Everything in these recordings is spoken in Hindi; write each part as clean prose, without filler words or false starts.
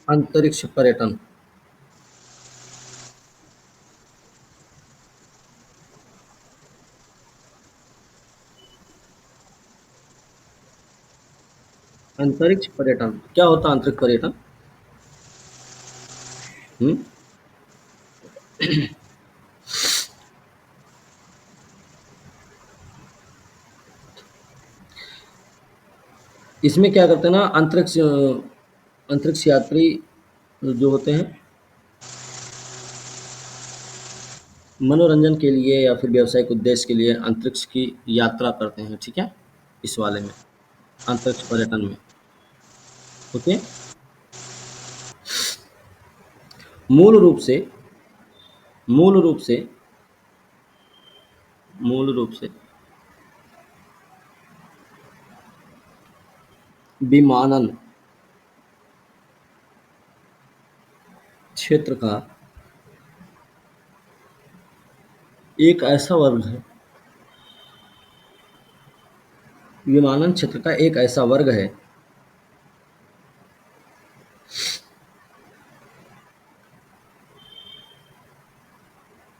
अंतरिक्ष पर्यटन। अंतरिक्ष पर्यटन क्या होता है? अंतरिक्ष पर्यटन। हम्म। इसमें क्या करते हैं ना, अंतरिक्ष यात्री जो होते हैं, मनोरंजन के लिए या फिर व्यावसायिक उद्देश्य के लिए अंतरिक्ष की यात्रा करते हैं, ठीक है, इस वाले में, अंतरिक्ष पर्यटन में। ओके। मूल रूप से मूल रूप से मूल रूप से विमानन क्षेत्र का एक ऐसा वर्ग है, विमानन क्षेत्र का एक ऐसा वर्ग है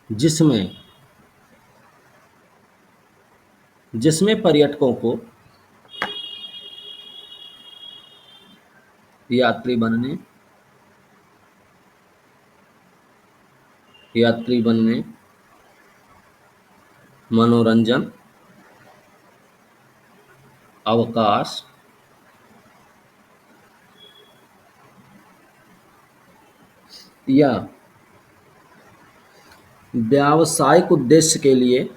जिसमें जिसमें पर्यटकों को यात्री बनने यात्री बनने मनोरंजन, अवकाश, या व्यावसायिक उद्देश्य के लिए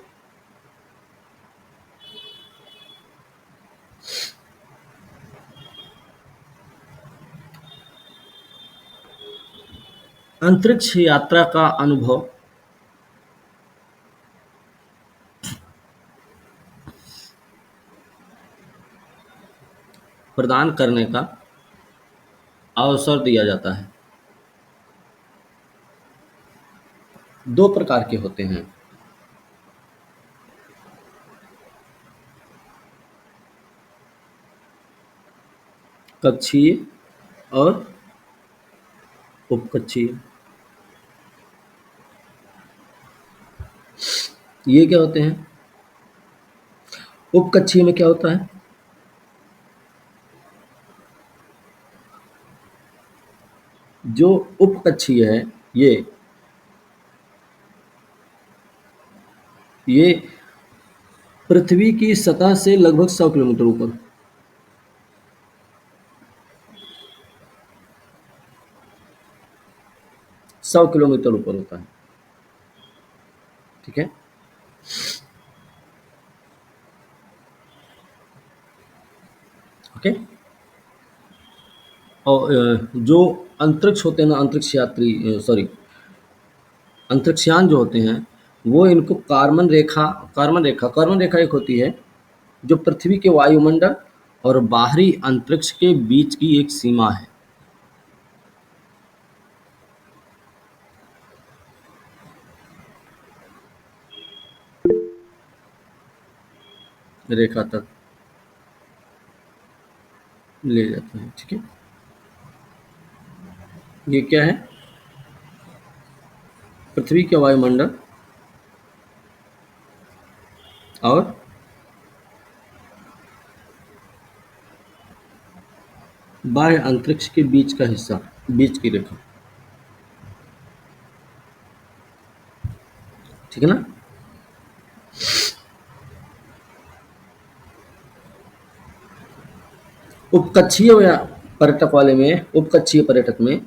अंतरिक्ष यात्रा का अनुभव प्रदान करने का अवसर दिया जाता है। दो प्रकार के होते हैं, कक्षीय और उपकक्षीय। ये क्या होते हैं? उपकक्षीय में क्या होता है? जो उपकक्षीय है, ये पृथ्वी की सतह से लगभग 100 किलोमीटर ऊपर, 100 किलोमीटर ऊपर होता है, ठीक है। ओके। और जो अंतरिक्ष होते हैं ना, अंतरिक्ष यात्री, सॉरी, अंतरिक्षयान जो होते हैं, वो इनको कार्बन रेखा एक होती है जो पृथ्वी के वायुमंडल और बाहरी अंतरिक्ष के बीच की एक सीमा है। रेखा तक ले जाते हैं, ठीक है। ये क्या है? पृथ्वी के वायुमंडल और बाह्य अंतरिक्ष के बीच का हिस्सा, बीच की रेखा, ठीक है ना। उपकक्षीय या पर्यटक वाले में, उपकक्षीय पर्यटक में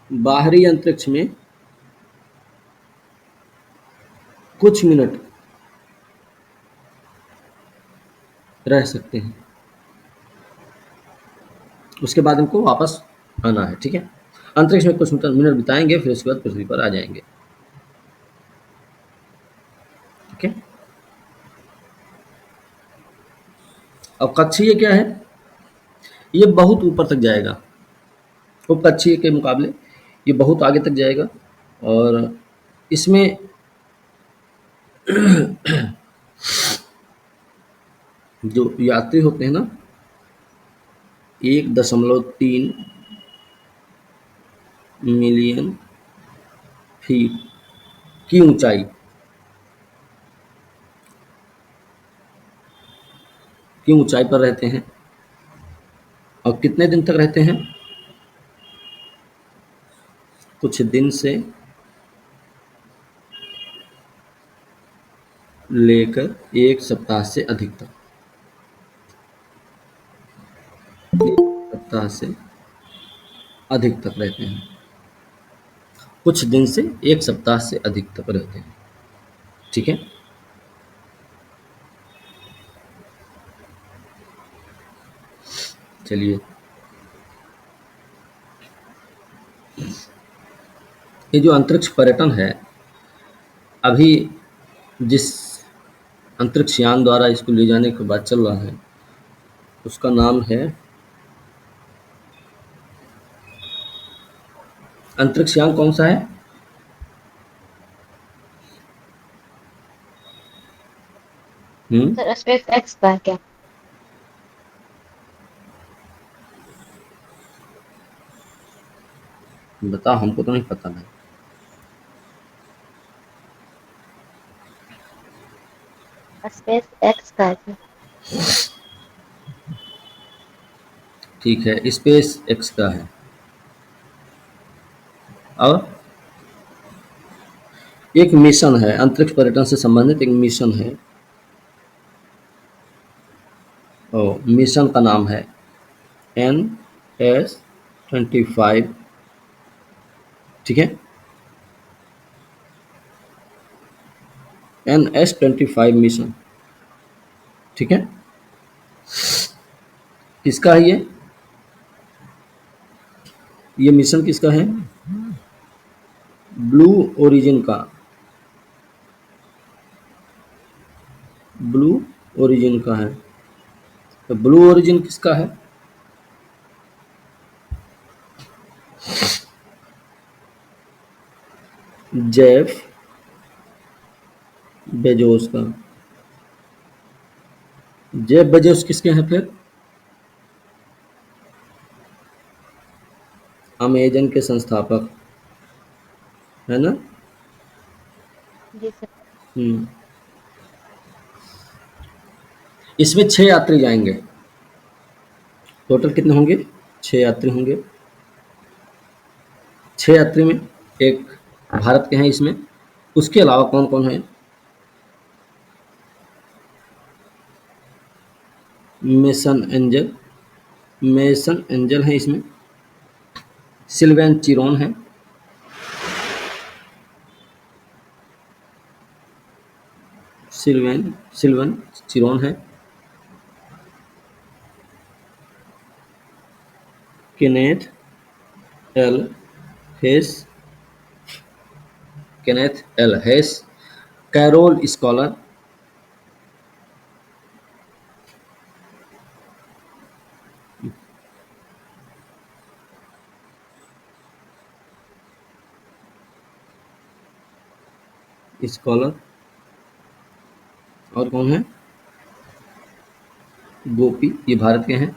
बाहरी अंतरिक्ष में कुछ मिनट रह सकते हैं, उसके बाद इनको वापस आना है, ठीक है। अंतरिक्ष में कुछ मिनट बिताएंगे, फिर उसके बाद पृथ्वी पर आ जाएंगे, ठीक है। अब कक्षीय क्या है? ये बहुत ऊपर तक जाएगा, उपकक्षीय के मुकाबले ये बहुत आगे तक जाएगा, और इसमें जो यात्री होते हैं ना, 1.3 मिलियन फीट की ऊंचाई पर रहते हैं। और कितने दिन तक रहते हैं? कुछ दिन से लेकर 1 सप्ताह से अधिक तक। सप्ताह से अधिक तक रहते हैं। कुछ दिन से 1 सप्ताह से अधिक तक रहते हैं। ठीक है। चलिए, ये जो अंतरिक्ष पर्यटन है, अभी जिस अंतरिक्ष यान द्वारा इसको ले जाने के बाद चल रहा है, उसका नाम है, अंतरिक्ष यान कौन सा है? हम्म सर स्पेस एक्स का है क्या? बता, हमको तो नहीं पता भाई। स्पेस एक्स का है सर। ठीक है, स्पेस एक्स का है। और एक मिशन है, अंतरिक्ष पर्यटन से संबंधित एक मिशन है, और मिशन का नाम है NS-25। ठीक है, NS-25 मिशन। ठीक है, किसका है ये मिशन किसका है? ब्लू ओरिजिन का। ब्लू ओरिजिन का है। तो ब्लू ओरिजिन किसका है? जेफ बेजोस का। जेफ बेजोस किसके हैं फिर? अमेजन के संस्थापक, है ना? जी सर। हम्म। इसमें 6 यात्री जाएंगे। टोटल कितने होंगे? 6 यात्री होंगे। 6 यात्री में एक भारत के हैं इसमें। उसके अलावा कौन कौन है? मेसन एंजल, मेसन एंजल है इसमें। सिल्वेन चिरोन है। सिल्वेन सिल्वन चिरोन है। Kenneth L Hayes, Kenneth L Hayes, Carol Scholar, Scholar. और कौन है? गोपी, ये भारत के हैं।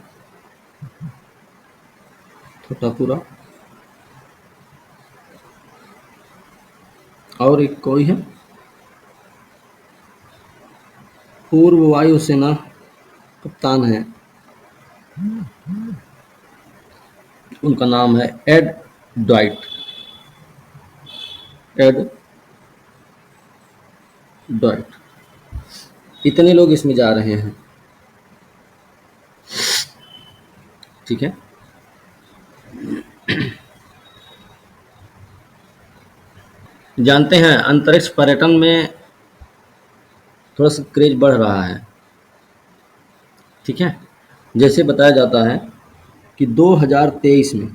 छोटापुरा। और एक कोई है, पूर्व वायुसेना कप्तान है, उनका नाम है एड डॉइट। एड डॉइट। इतने लोग इसमें जा रहे हैं। ठीक है। जानते हैं अंतरिक्ष पर्यटन में थोड़ा सा क्रेज बढ़ रहा है। ठीक है, जैसे बताया जाता है कि 2023 में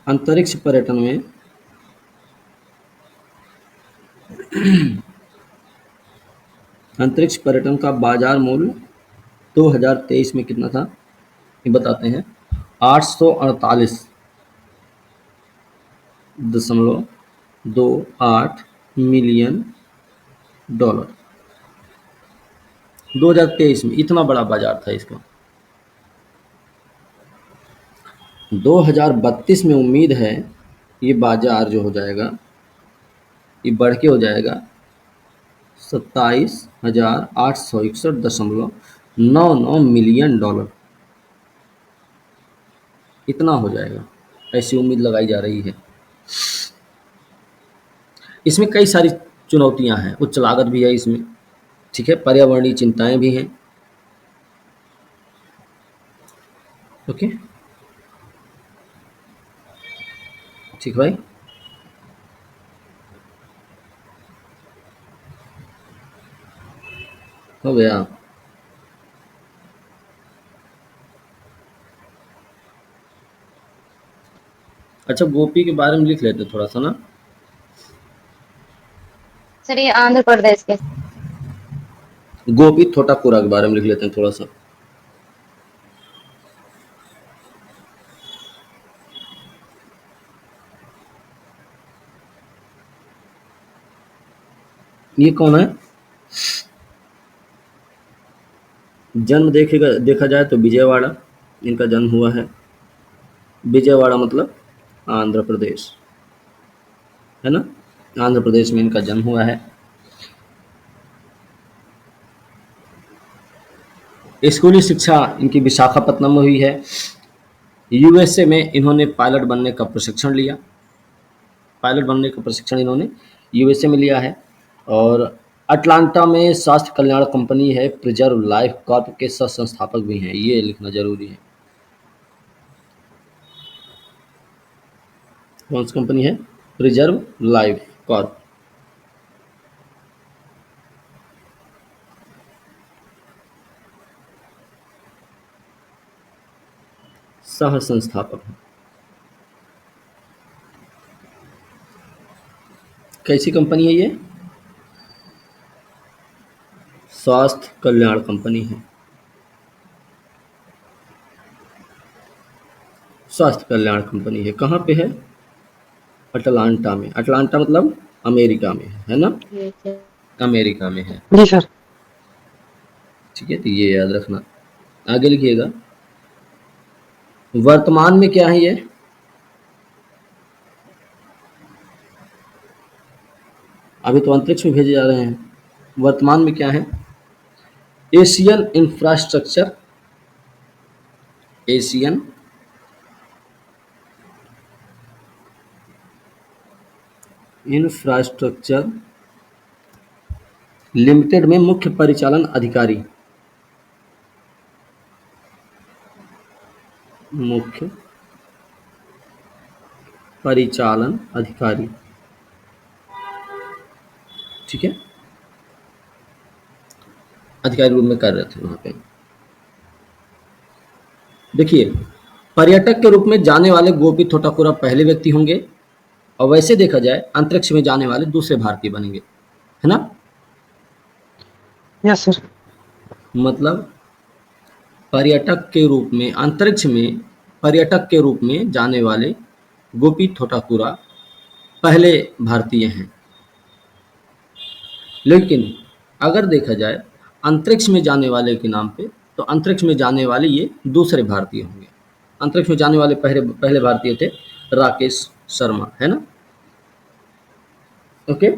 अंतरिक्ष पर्यटन में अंतरिक्ष पर्यटन का बाजार मूल्य 2023 में कितना था, ये बताते हैं। 848.28 मिलियन डॉलर। 2023 में इतना बड़ा बाजार था इसका। 2032 में उम्मीद है ये बाजार जो हो जाएगा, ये बढ़ के हो जाएगा 27,861.99 मिलियन डॉलर। इतना हो जाएगा, ऐसी उम्मीद लगाई जा रही है। इसमें कई सारी चुनौतियां हैं, उच्च लागत भी है इसमें, ठीक है, पर्यावरणीय चिंताएं भी हैं। ओके, ठीक भाई। हो गया। अच्छा, गोपी के बारे में लिख लेते थोड़ा सा ना। सर ये आंध्र प्रदेश के। गोपी थोटापुरा के बारे में लिख लेते हैं थोड़ा सा। ये कौन है? जन्म देखा जाए तो विजयवाड़ा इनका जन्म हुआ है। विजयवाड़ा मतलब आंध्र प्रदेश, है ना, आंध्र प्रदेश में इनका जन्म हुआ है। स्कूली शिक्षा इनकी विशाखापट्टनम में हुई है। यूएसए में इन्होंने पायलट बनने का प्रशिक्षण लिया। पायलट बनने का प्रशिक्षण इन्होंने यूएसए में लिया है। और अटलांटा में स्वास्थ्य कल्याण कंपनी है प्रिजर्व लाइफ कॉर्प के सह संस्थापक भी हैं, ये लिखना जरूरी है। कौन सी कंपनी है? Preserve life Corp. सह संस्थापक हैं। कैसी कंपनी है ये? स्वास्थ्य कल्याण कंपनी है। स्वास्थ्य कल्याण कंपनी है। कहाँ पे है? अटलांटा में। अटलांटा मतलब अमेरिका में है ना? ये सर। अमेरिका में है। जी सर। ठीक है, तो ये याद रखना। आगे लिखिएगा। वर्तमान में क्या है ये? अभी तो अंतरिक्ष में भेजे जा रहे हैं। वर्तमान में क्या है? Asian infrastructure, Asian infrastructure limited में मुख्य परिचालन अधिकारी। मुख्य परिचालन अधिकारी, ठीक है, अधिकारी रूप में कार्यरत है वहां पे। देखिए, पर्यटक के रूप में जाने वाले गोपी थोटाकुरा पहले व्यक्ति होंगे, और वैसे देखा जाए अंतरिक्ष में जाने वाले दूसरे भारतीय बनेंगे, है ना? Yes sir. मतलब पर्यटक के रूप में, अंतरिक्ष में पर्यटक के रूप में जाने वाले गोपी थोटाकुरा पहले भारतीय हैं। लेकिन अगर देखा जाए अंतरिक्ष में जाने वाले के नाम पे, तो अंतरिक्ष में जाने वाले ये दूसरे भारतीय होंगे। अंतरिक्ष में जाने वाले पहले पहले भारतीय थे राकेश शर्मा, है ना? ओके,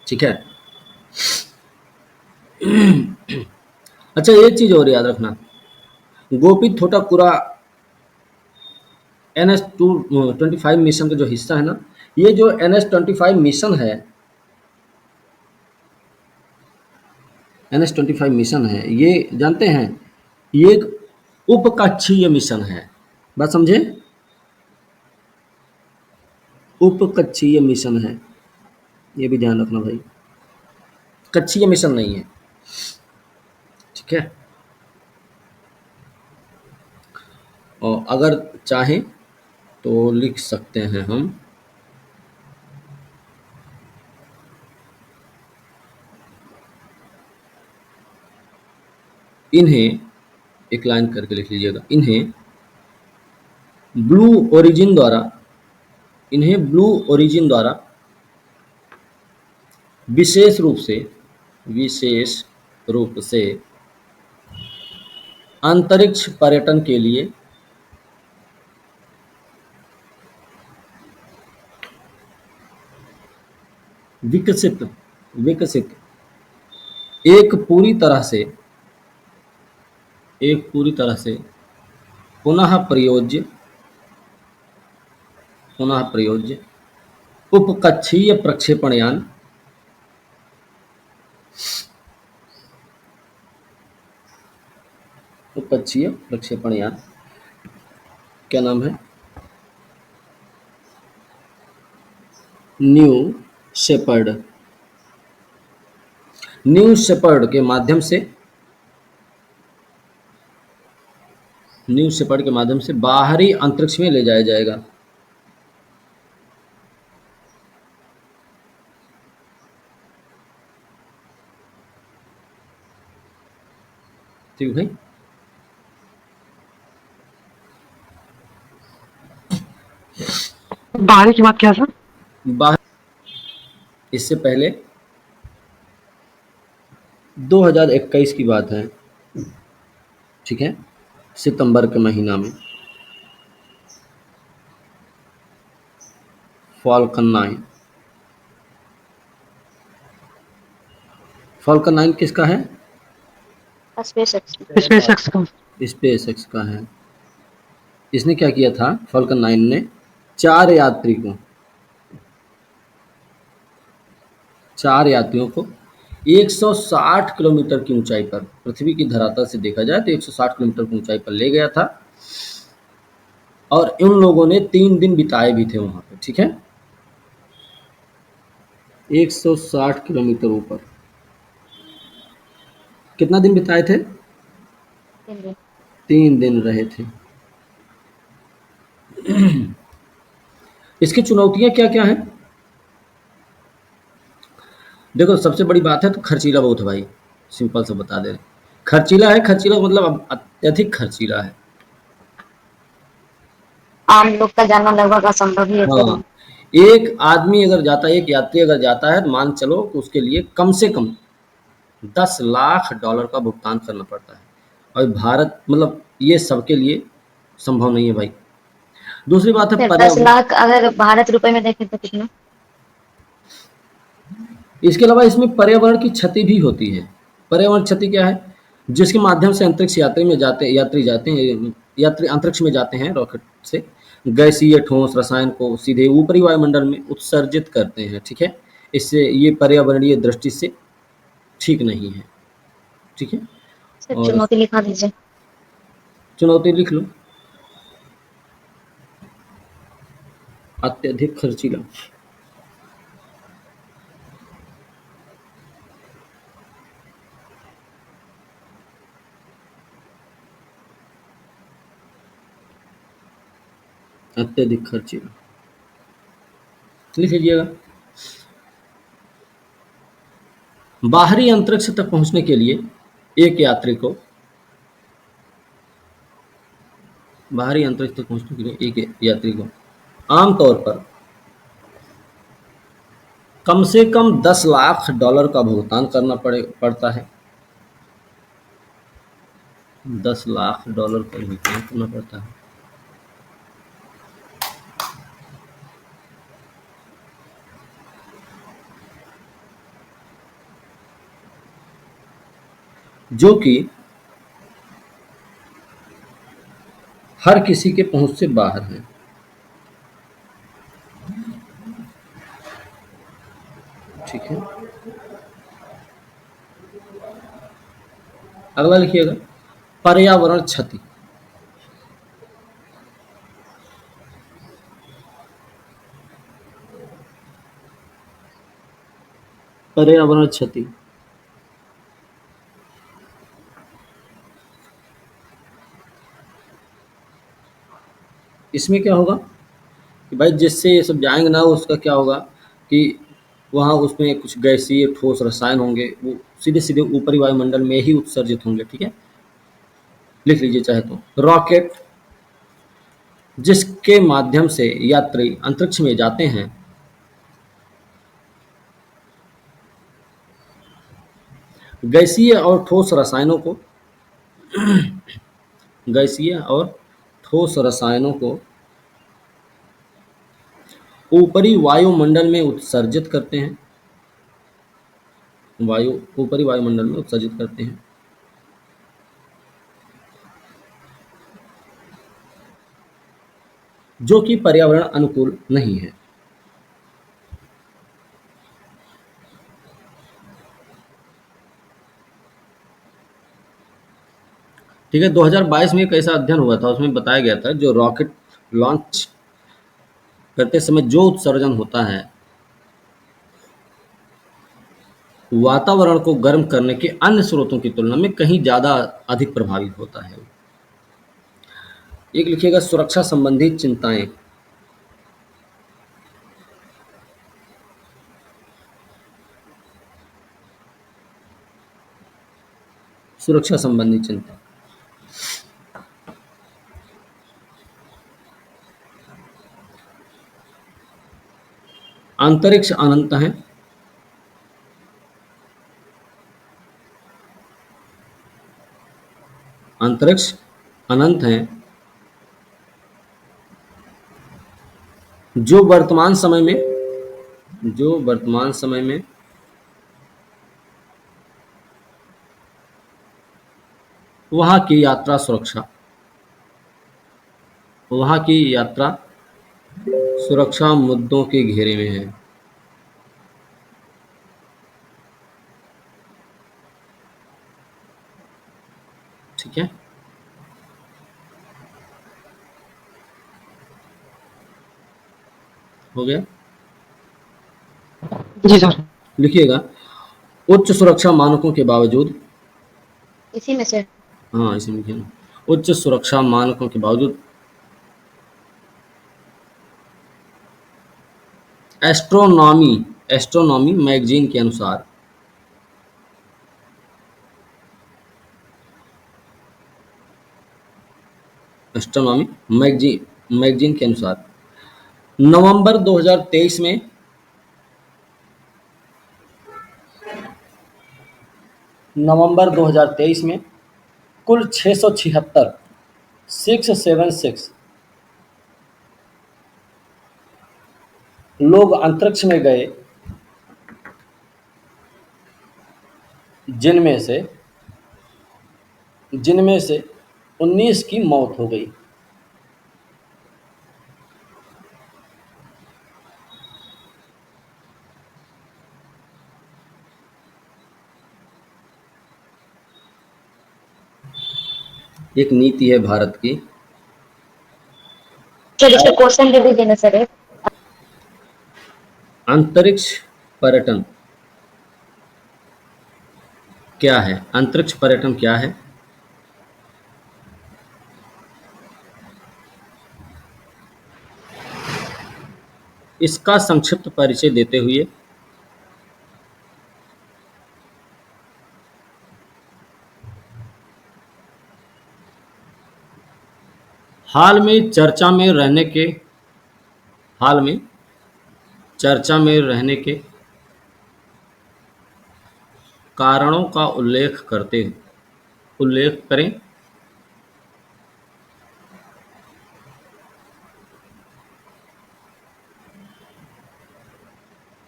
ठीक है। अच्छा, एक चीज और याद रखना, गोपी थोटाकुरा NH-25 मिशन का जो हिस्सा है ना, ये जो NH-25 मिशन है, NH-25 मिशन है, ये जानते हैं ये एक उपकक्षीय मिशन है। बात समझे? उपकक्षीय मिशन है, ये भी ध्यान रखना भाई, कक्षीय मिशन नहीं है, ठीक है। और अगर चाहें तो लिख सकते हैं हम, इन्हें एक लाइन करके लिख लीजिएगा, इन्हें ब्लू ओरिजिन द्वारा इन्हें ब्लू ओरिजिन द्वारा विशेष रूप से विशेष रूप से अंतरिक्ष पर्यटन के लिए विकसित विकसित एक पूरी तरह से एक पूरी तरह से पुनः प्रयोज्य पुनः प्रयोज्य उपकक्षीय प्रक्षेपण यान उपकक्षीय प्रक्षेपण यान क्या नाम है? New Shepard. न्यू शेपर्ड के माध्यम से न्यू शेपर्ड के माध्यम से बाहरी अंतरिक्ष में ले जाया जाएगा। ठीक भाई, बाहरी की बात क्या है सर? बाहर इससे पहले 2021 की बात है, ठीक है, सितंबर के महीना में फॉल्कन 9 किसका है? Space x. स्पेस एक्स का। स्पेस एक्स का है। इसने क्या किया था? फॉल्कन 9 ने 4 यात्रियों को 160 किलोमीटर की ऊंचाई पर, पृथ्वी की धरातल से देखा जाए तो 160 किलोमीटर की ऊंचाई पर ले गया था, और उन लोगों ने 3 दिन बिताए भी थे वहां पे। ठीक है, 160 किलोमीटर ऊपर कितना दिन बिताए थे? 3 दिन रहे थे। इसकी चुनौतियां क्या क्या हैं? देखो, सबसे बड़ी बात है तो खर्चीला बहुत है भाई, सिंपल से बता दे रहे। खर्चीला है, खर्चीला मतलब अत्यधिक खर्चीला है। आम लोग का जाना लगभग असंभव ही है सर। हाँ, एक आदमी अगर जाता है, एक यात्री अगर जाता है, तो मान चलो कि उसके लिए कम से कम $10 लाख का भुगतान करना पड़ता है, और भारत मतलब ये सबके लिए संभव नहीं है भाई। दूसरी बात है सर 10 पर्यावरण। लाख अगर भारत रुपए में देखें तो कितना? इसके अलावा इसमें पर्यावरण की क्षति भी होती है। पर्यावरण क्षति क्या है? जिसके माध्यम से अंतरिक्ष यात्री अंतरिक्ष में जाते हैं रॉकेट से, गैसीय ठोस रसायन को सीधे ऊपरी वायुमंडल में उत्सर्जित करते हैं। ठीक है, इससे ये पर्यावरणीय दृष्टि से ठीक नहीं है। ठीक है, सर और चुनौती लिखा दीजिए। चुनौती लिख लो, अत्यधिक खर्चीला। अत्यधिक खर्चीला लिख लीजिएगा। बाहरी अंतरिक्ष तक पहुंचने के लिए एक यात्री को बाहरी अंतरिक्ष तक पहुंचने के लिए एक यात्री को आमतौर पर कम से कम $10 लाख का भुगतान पड़ता है। $10 लाख का भुगतान करना पड़ता है। जो कि हर किसी के पहुंच से बाहर है। ठीक है, अगला लिखिएगा, पर्यावरण क्षति। पर्यावरण क्षति इसमें क्या होगा कि भाई जिससे ये सब जाएंगे ना, उसका क्या होगा कि वहाँ उसमें कुछ गैसीय ठोस रसायन होंगे, वो सीधे सीधे ऊपरी वायुमंडल में ही उत्सर्जित होंगे। ठीक है, लिख लीजिए चाहे तो। जिसके माध्यम से यात्री अंतरिक्ष में जाते हैं, गैसीय और ठोस रसायनों को गैसीय और ठोस रसायनों को ऊपरी वायुमंडल में उत्सर्जित करते हैं। ऊपरी वायुमंडल में उत्सर्जित करते हैं, जो कि पर्यावरण अनुकूल नहीं है। ठीक है, 2022 में एक ऐसा अध्ययन हुआ था, उसमें बताया गया था जो रॉकेट लॉन्च करते समय जो उत्सर्जन होता है, वातावरण को गर्म करने के अन्य स्रोतों की तुलना में कहीं ज़्यादा अधिक प्रभावी होता है। एक लिखिएगा सुरक्षा संबंधी चिंताएं। सुरक्षा संबंधी चिंता। अंतरिक्ष अनंत है, अंतरिक्ष अनंत है, जो वर्तमान समय में वहाँ की यात्रा सुरक्षा मुद्दों के घेरे में है। ठीक है, हो गया। जी सर। लिखिएगा उच्च सुरक्षा मानकों के बावजूद, इसी में से हाँ इसे लिखिए ना, उच्च सुरक्षा मानकों के बावजूद एस्ट्रोनॉमी मैगजीन के अनुसार एस्ट्रोनॉमी मैगजीन के अनुसार नवंबर 2023 में कुल 676 लोग अंतरिक्ष में गए, जिनमें से 19 की मौत हो गई। एक नीति है भारत की। सर इसका क्वेश्चन दे दीजिए ना सर एक। अंतरिक्ष पर्यटन क्या है? अंतरिक्ष पर्यटन क्या है? इसका संक्षिप्त परिचय देते हुए हाल में चर्चा में रहने के कारणों का उल्लेख करें।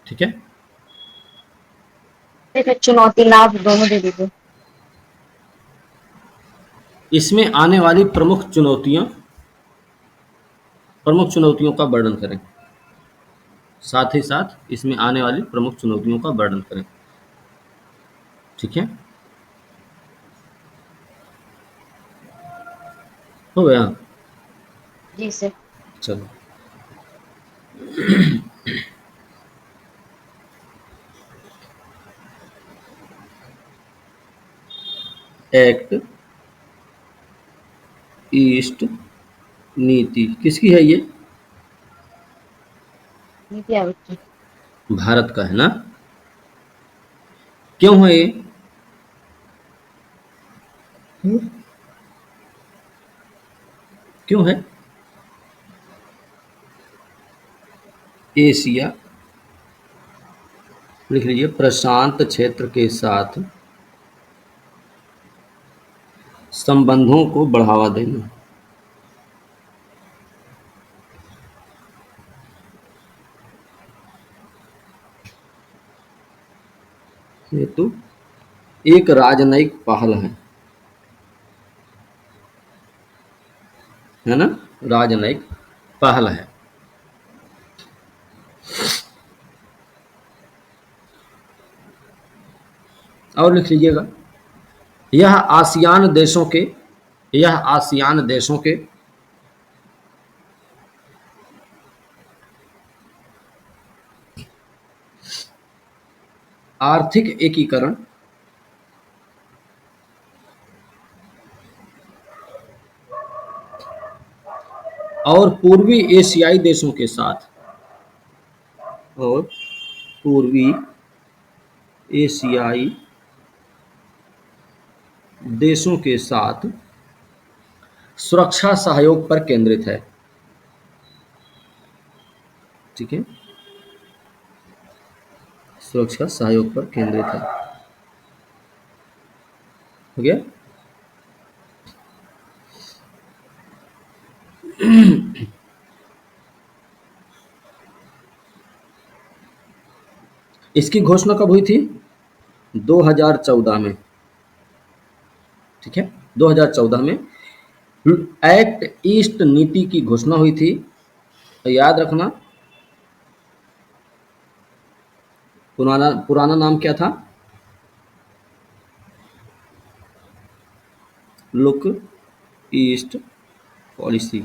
ठीक है, एक चुनौती लाभ दोनों दे दीजिए। इसमें आने वाली प्रमुख चुनौतियों का वर्णन करें। साथ ही साथ इसमें आने वाली प्रमुख चुनौतियों का वर्णन करें। ठीक है, हो गया। जी सर। चलो, एक्ट ईस्ट नीति किसकी है? ये नीति आयोग की। भारत का है ना? क्यों है ये? क्यों है? एशिया, लिख लीजिए, प्रशांत क्षेत्र के साथ संबंधों को बढ़ावा देना। हेतु एक राजनयिक पहल है ना, राजनयिक पहल है। और लिख लीजिएगा, यह आसियान देशों के, यह आसियान देशों के आर्थिक एकीकरण और पूर्वी एशियाई देशों के साथ, और पूर्वी एशियाई देशों के साथ सुरक्षा सहयोग पर केंद्रित है। ठीक है, सुरक्षा सहयोग पर केंद्रित है। हो गया। इसकी घोषणा कब हुई थी? 2014 में। ठीक है, 2014 में एक्ट ईस्ट नीति की घोषणा हुई थी। तो याद रखना, पुराना पुराना नाम क्या था? लुक ईस्ट पॉलिसी,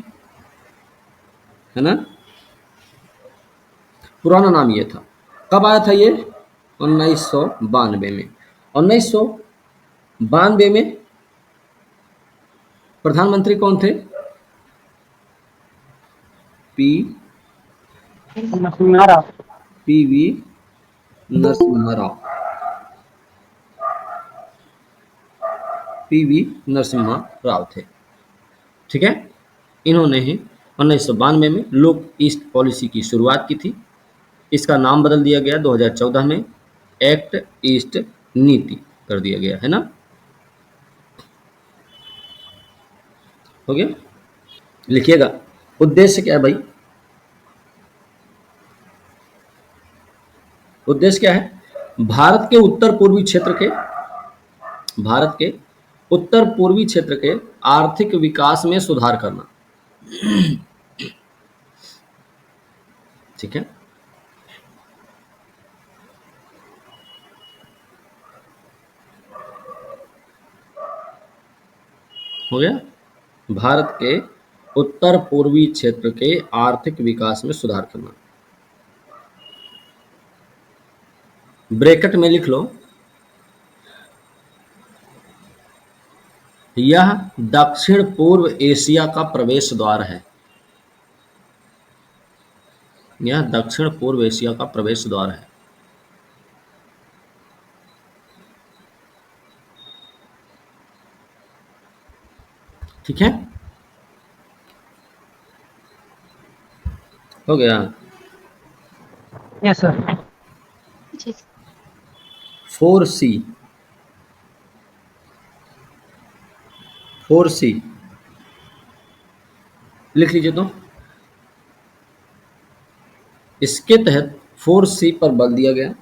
है ना, पुराना नाम ये था। कब आया था ये? 1992 में। 1992 में प्रधानमंत्री कौन थे? P Narasimha V Narasimha Rao. PV Narasimha Rao थे। ठीक है, इन्होंने ही 1992 में लुक ईस्ट पॉलिसी की शुरुआत की थी। इसका नाम बदल दिया गया 2014 में, एक्ट ईस्ट नीति कर दिया गया, है ना। हो गया। लिखिएगा, उद्देश्य क्या है भाई? उद्देश्य क्या है? भारत के उत्तर पूर्वी क्षेत्र के, भारत के उत्तर पूर्वी क्षेत्र के आर्थिक विकास में सुधार करना। ठीक है, हो गया। भारत के उत्तर पूर्वी क्षेत्र के आर्थिक विकास में सुधार करना। ब्रैकेट में लिख लो, यह दक्षिण पूर्व एशिया का प्रवेश द्वार है। यह दक्षिण पूर्व एशिया का प्रवेश द्वार है। ठीक है, हो गया। Yes sir. जी 4C, 4C लिख लीजिए। तो इसके तहत 4C पर बल दिया गया।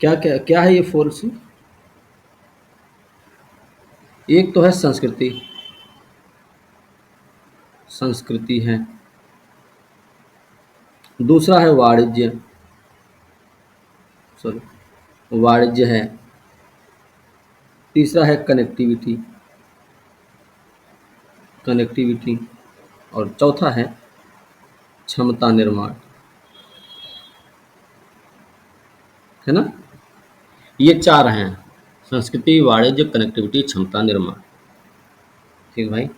क्या क्या क्या है ये 4C? एक तो है संस्कृति, संस्कृति है। दूसरा है वाणिज्य, सॉरी वाणिज्य है। तीसरा है कनेक्टिविटी, कनेक्टिविटी। और चौथा है क्षमता निर्माण, है ना। ये चार हैं, संस्कृति, वाणिज्य, कनेक्टिविटी, क्षमता निर्माण। ठीक भाई।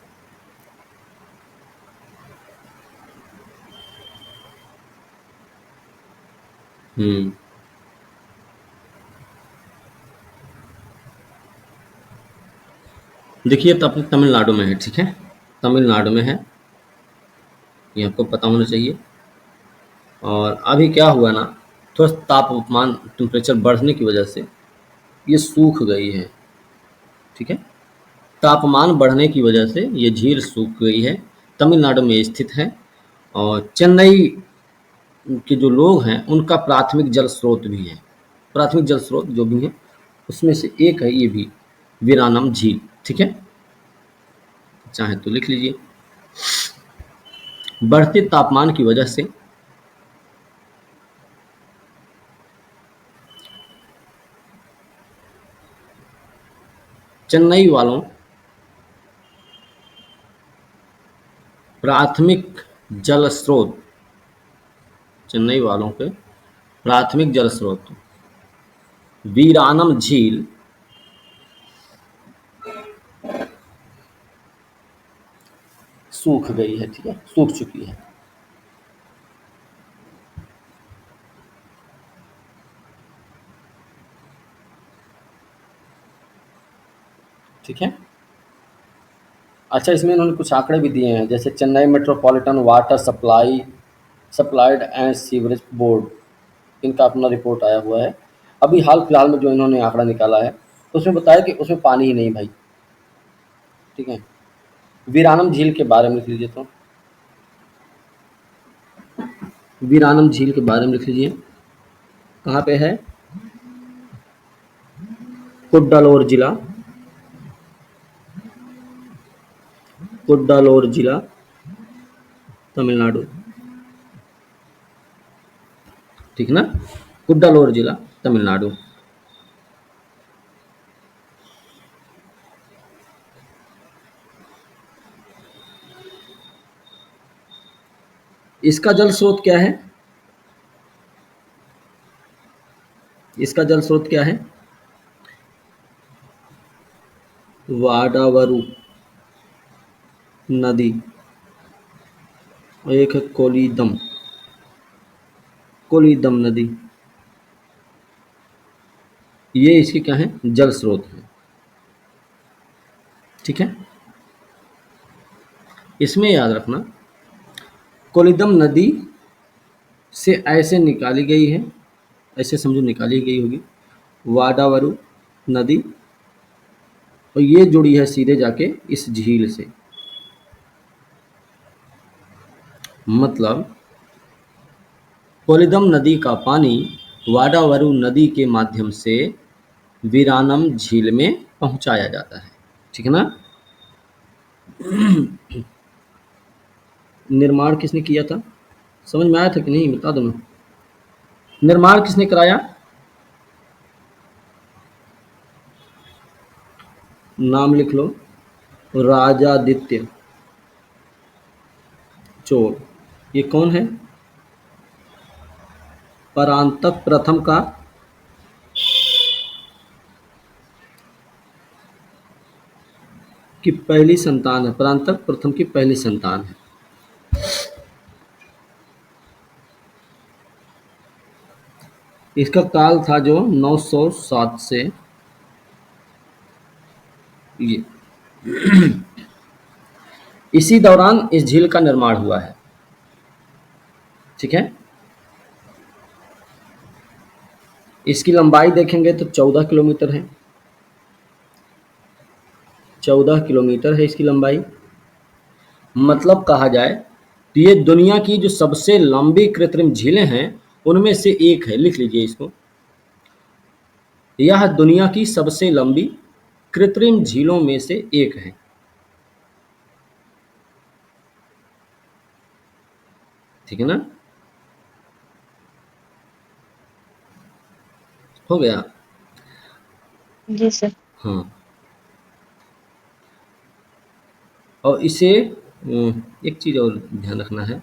देखिए, तो अपने तमिलनाडु में है। ठीक है, तमिलनाडु में है। ये आपको पता होना चाहिए। और अभी क्या हुआ ना, थोड़ा तापमान टेम्परेचर बढ़ने की वजह से ये सूख गई है। ठीक है, तापमान बढ़ने की वजह से ये झील सूख गई है, तमिलनाडु में स्थित है। और चेन्नई के जो लोग हैं उनका प्राथमिक जल स्रोत भी है। प्राथमिक जल स्रोत जो भी है उसमें से एक है ये भी, वीरानम झील। ठीक है, चाहे तो लिख लीजिए। बढ़ते तापमान की वजह से चेन्नई वालों प्राथमिक जल स्रोत, चेन्नई वालों के प्राथमिक जल स्रोत वीरानम झील सूख गई है। ठीक है, सूख चुकी है। ठीक है, अच्छा, इसमें इन्होंने कुछ आंकड़े भी दिए हैं, जैसे Chennai metropolitan water supplied and sewerage board, इनका अपना रिपोर्ट आया हुआ है। अभी हाल फिलहाल में जो इन्होंने आंकड़ा निकाला है तो उसमें बताया कि उसमें पानी ही नहीं भाई। ठीक है, वीरानम झील के बारे में लिख लीजिए। तो वीरानम झील के बारे में लिख लीजिए, कहाँ पे है? कुड्डालोर जिला, कुड्डालोर जिला, तमिलनाडु। ठीक ना, कुड्डालोर जिला, तमिलनाडु। इसका जल स्रोत क्या है? इसका जल स्रोत क्या है? वाडावरू नदी और एक है कोलीदम नदी। ये इसके क्या है? जल स्रोत है। ठीक है, इसमें याद रखना, कोलीदम नदी से ऐसे निकाली गई है, ऐसे समझो निकाली गई होगी वाडावरू नदी, और ये जुड़ी है सीधे जाके इस झील से। मतलब कोलीदम नदी का पानी वाडावरू नदी के माध्यम से वीरानम झील में पहुंचाया जाता है। ठीक है ना। निर्माण किसने किया था? समझ में आया था कि नहीं, बता दो ना। निर्माण किसने कराया? नाम लिख लो, राजादित्य चोल। ये कौन है? परांतक प्रथम का की पहली संतान है। परांतक प्रथम की पहली संतान है। इसका काल था जो 907 से ये इसी दौरान इस झील का निर्माण हुआ है। ठीक है, इसकी लंबाई देखेंगे तो 14 किलोमीटर है। 14 किलोमीटर है इसकी लंबाई। मतलब कहा जाए तो ये दुनिया की जो सबसे लंबी कृत्रिम झीलें हैं उनमें से एक है। लिख लीजिए इसको, यह दुनिया की सबसे लंबी कृत्रिम झीलों में से एक है। ठीक है ना, हो गया। जी सर। हाँ, और इसे एक चीज़ और ध्यान रखना है,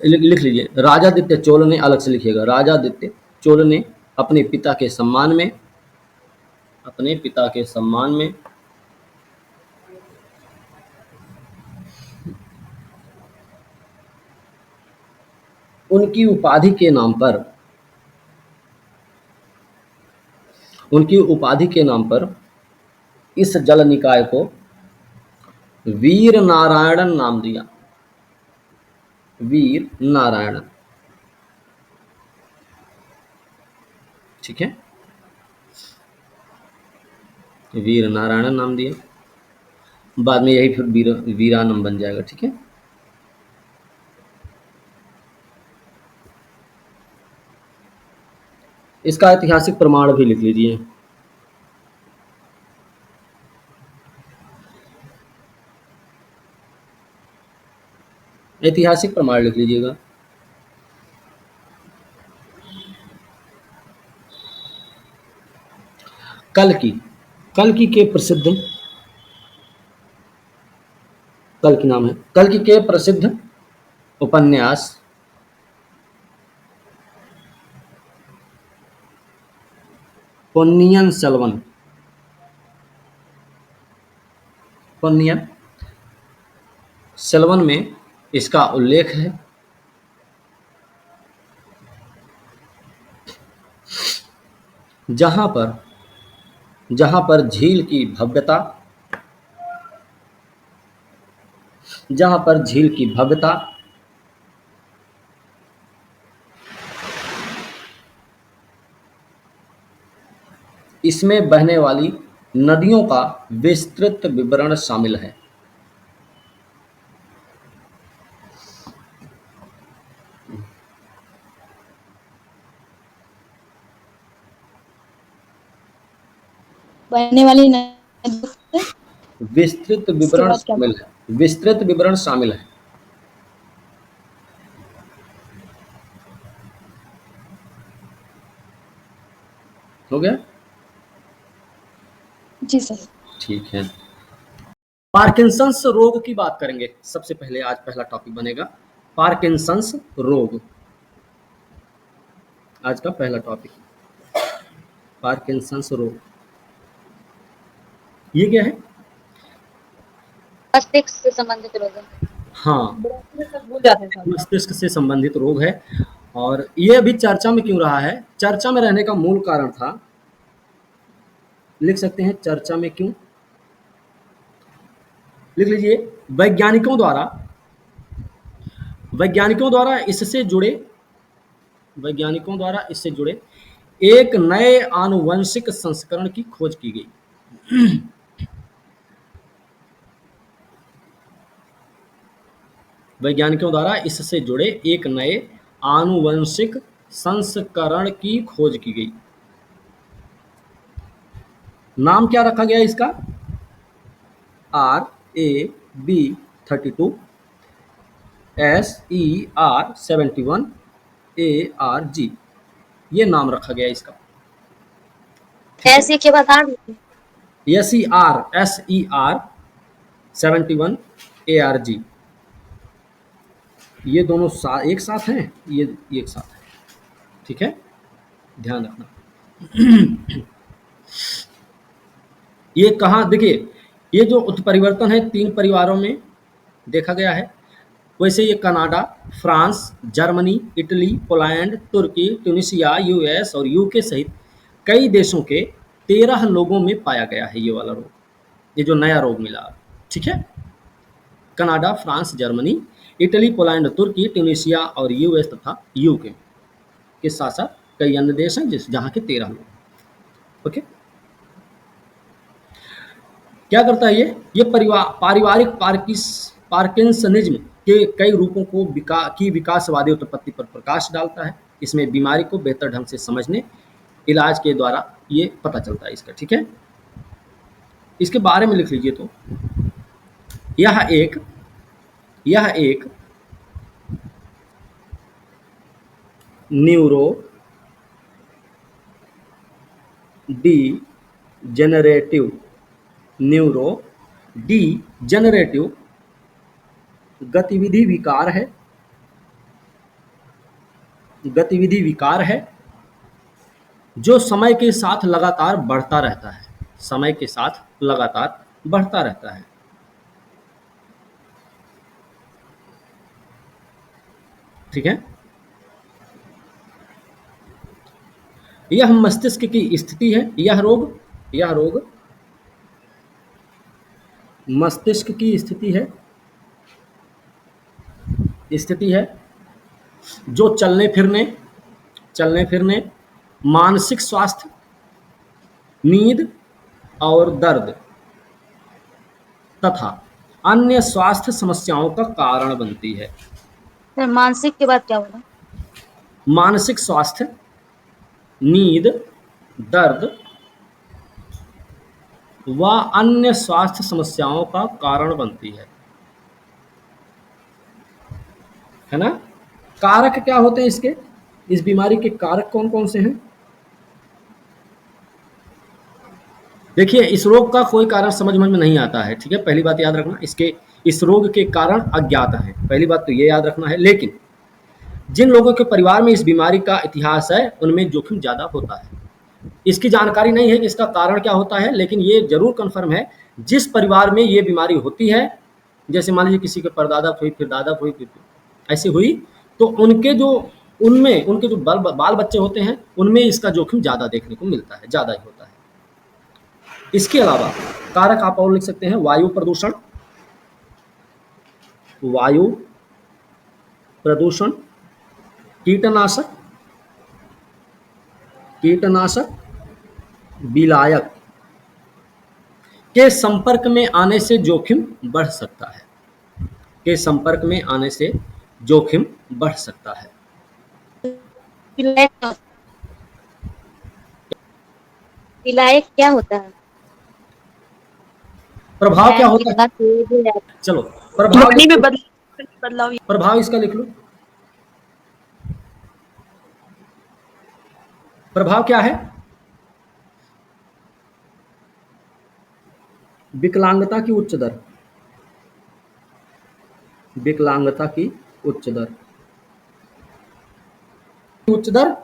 लिख लीजिए, राजादित्य चोल ने, अलग से लिखिएगा, राजादित्य चोल ने अपने पिता के सम्मान में, अपने पिता के सम्मान में उनकी उपाधि के नाम पर, उनकी उपाधि के नाम पर इस जल निकाय को वीर नारायणन नाम दिया। वीर नारायण। ठीक है, वीर नारायण नाम दिए, बाद में यही फिर वीरानम बन जाएगा। ठीक है, इसका ऐतिहासिक प्रमाण भी लिख लीजिए। ऐतिहासिक प्रमाण लिख लीजिएगा। कल्कि, कल्कि के प्रसिद्ध, कल्कि नाम है, कल्कि के प्रसिद्ध उपन्यास पोन्नियन सेल्वन, पोन्नियन सेल्वन में इसका उल्लेख है। जहां पर झील की भव्यता, जहां पर झील की भव्यता इसमें बहने वाली नदियों का विस्तृत विवरण शामिल है। बहने वाली नदी से विस्तृत इसके विवरण बाद क्या? शामिल है, विस्तृत विवरण शामिल है। हो गया? जी सर। ठीक है, पार्किंसंस रोग की बात करेंगे सबसे पहले। आज पहला टॉपिक बनेगा पार्किंसंस रोग। आज का पहला टॉपिक पार्किंसंस रोग। ये क्या है? मस्तिष्क से संबंधित रोग है। हाँ, भूल जाते हैं सब। मस्तिष्क से संबंधित रोग है। और ये अभी चर्चा में क्यों रहा है? चर्चा में रहने का मूल कारण था, लिख सकते हैं चर्चा में क्यों, लिख लीजिए। वैज्ञानिकों द्वारा इससे जुड़े एक नए आनुवंशिक संस्करण की खोज की गई। वैज्ञानिकों द्वारा इससे जुड़े एक नए आनुवंशिक संस्करण की खोज की गई। नाम क्या रखा गया इसका? RAB32 SER71 ARG, ये नाम रखा गया इसका। ऐसे के बाद SER71 ARG, ये दोनों एक साथ हैं, ये एक साथ है। ठीक है, ध्यान रखना। ये कहाँ, देखिए ये जो उत्परिवर्तन है 3 परिवारों में देखा गया है। वैसे ये Canada, France, Germany, Italy, Poland, तुर्की, ट्यूनीशिया, यूएस और यूके सहित कई देशों के 13 लोगों में पाया गया है ये वाला रोग, ये जो नया रोग मिला। ठीक है, Canada, France, Germany, Italy, Poland, तुर्की, ट्यूनीशिया और यूएस तथा यूके के साथ साथ कई अन्य देश हैं जहाँ के 13 लोग। ओके, क्या करता है ये पारिवारिक पार्किंसनिज्म के कई रूपों को विकासवादी उत्पत्ति पर प्रकाश डालता है। इसमें बीमारी को बेहतर ढंग से समझने, इलाज के द्वारा ये पता चलता है इसका। ठीक है, इसके बारे में लिख लीजिए। तो यह एक न्यूरो डिजेनरेटिव गतिविधि विकार है जो समय के साथ लगातार बढ़ता रहता है। समय के साथ लगातार बढ़ता रहता है। ठीक है, यह मस्तिष्क की स्थिति है। यह रोग मस्तिष्क की स्थिति है स्थिति है जो चलने फिरने, मानसिक स्वास्थ्य, नींद और दर्द तथा अन्य स्वास्थ्य समस्याओं का कारण बनती है। सर मानसिक के बाद क्या होगा? मानसिक स्वास्थ्य, नींद, दर्द व अन्य स्वास्थ्य समस्याओं का कारण बनती है ना? कारक क्या होते हैं इसके? इस बीमारी के कारक कौन कौन से हैं? देखिए, इस रोग का कोई कारण समझ में नहीं आता है, ठीक है? पहली बात याद रखना, इस रोग के कारण अज्ञात हैं, पहली बात तो ये याद रखना है। लेकिन जिन लोगों के परिवार में इस बीमारी का इतिहास है उनमें जोखिम ज़्यादा होता है। इसकी जानकारी नहीं है कि इसका कारण क्या होता है, लेकिन ये जरूर कन्फर्म है जिस परिवार में ये बीमारी होती है, जैसे मान लीजिए किसी के परदादा हुई, फिर दादा हुई, फिर ऐसी हुई, तो उनके जो बाल बच्चे होते हैं उनमें इसका जोखिम ज़्यादा देखने को मिलता है, ज़्यादा ही होता है। इसके अलावा कारक आप और लिख सकते हैं, वायु प्रदूषण, कीटनाशक, विलायक के संपर्क में आने से जोखिम बढ़ सकता है। विलायक क्या होता है? विलायक क्या होता है? प्रभाव क्या होता है? कितना तेज है? चलो ध्वनि में बदलाव। प्रभाव इसका लिख लो। प्रभाव क्या है? विकलांगता की उच्च दर।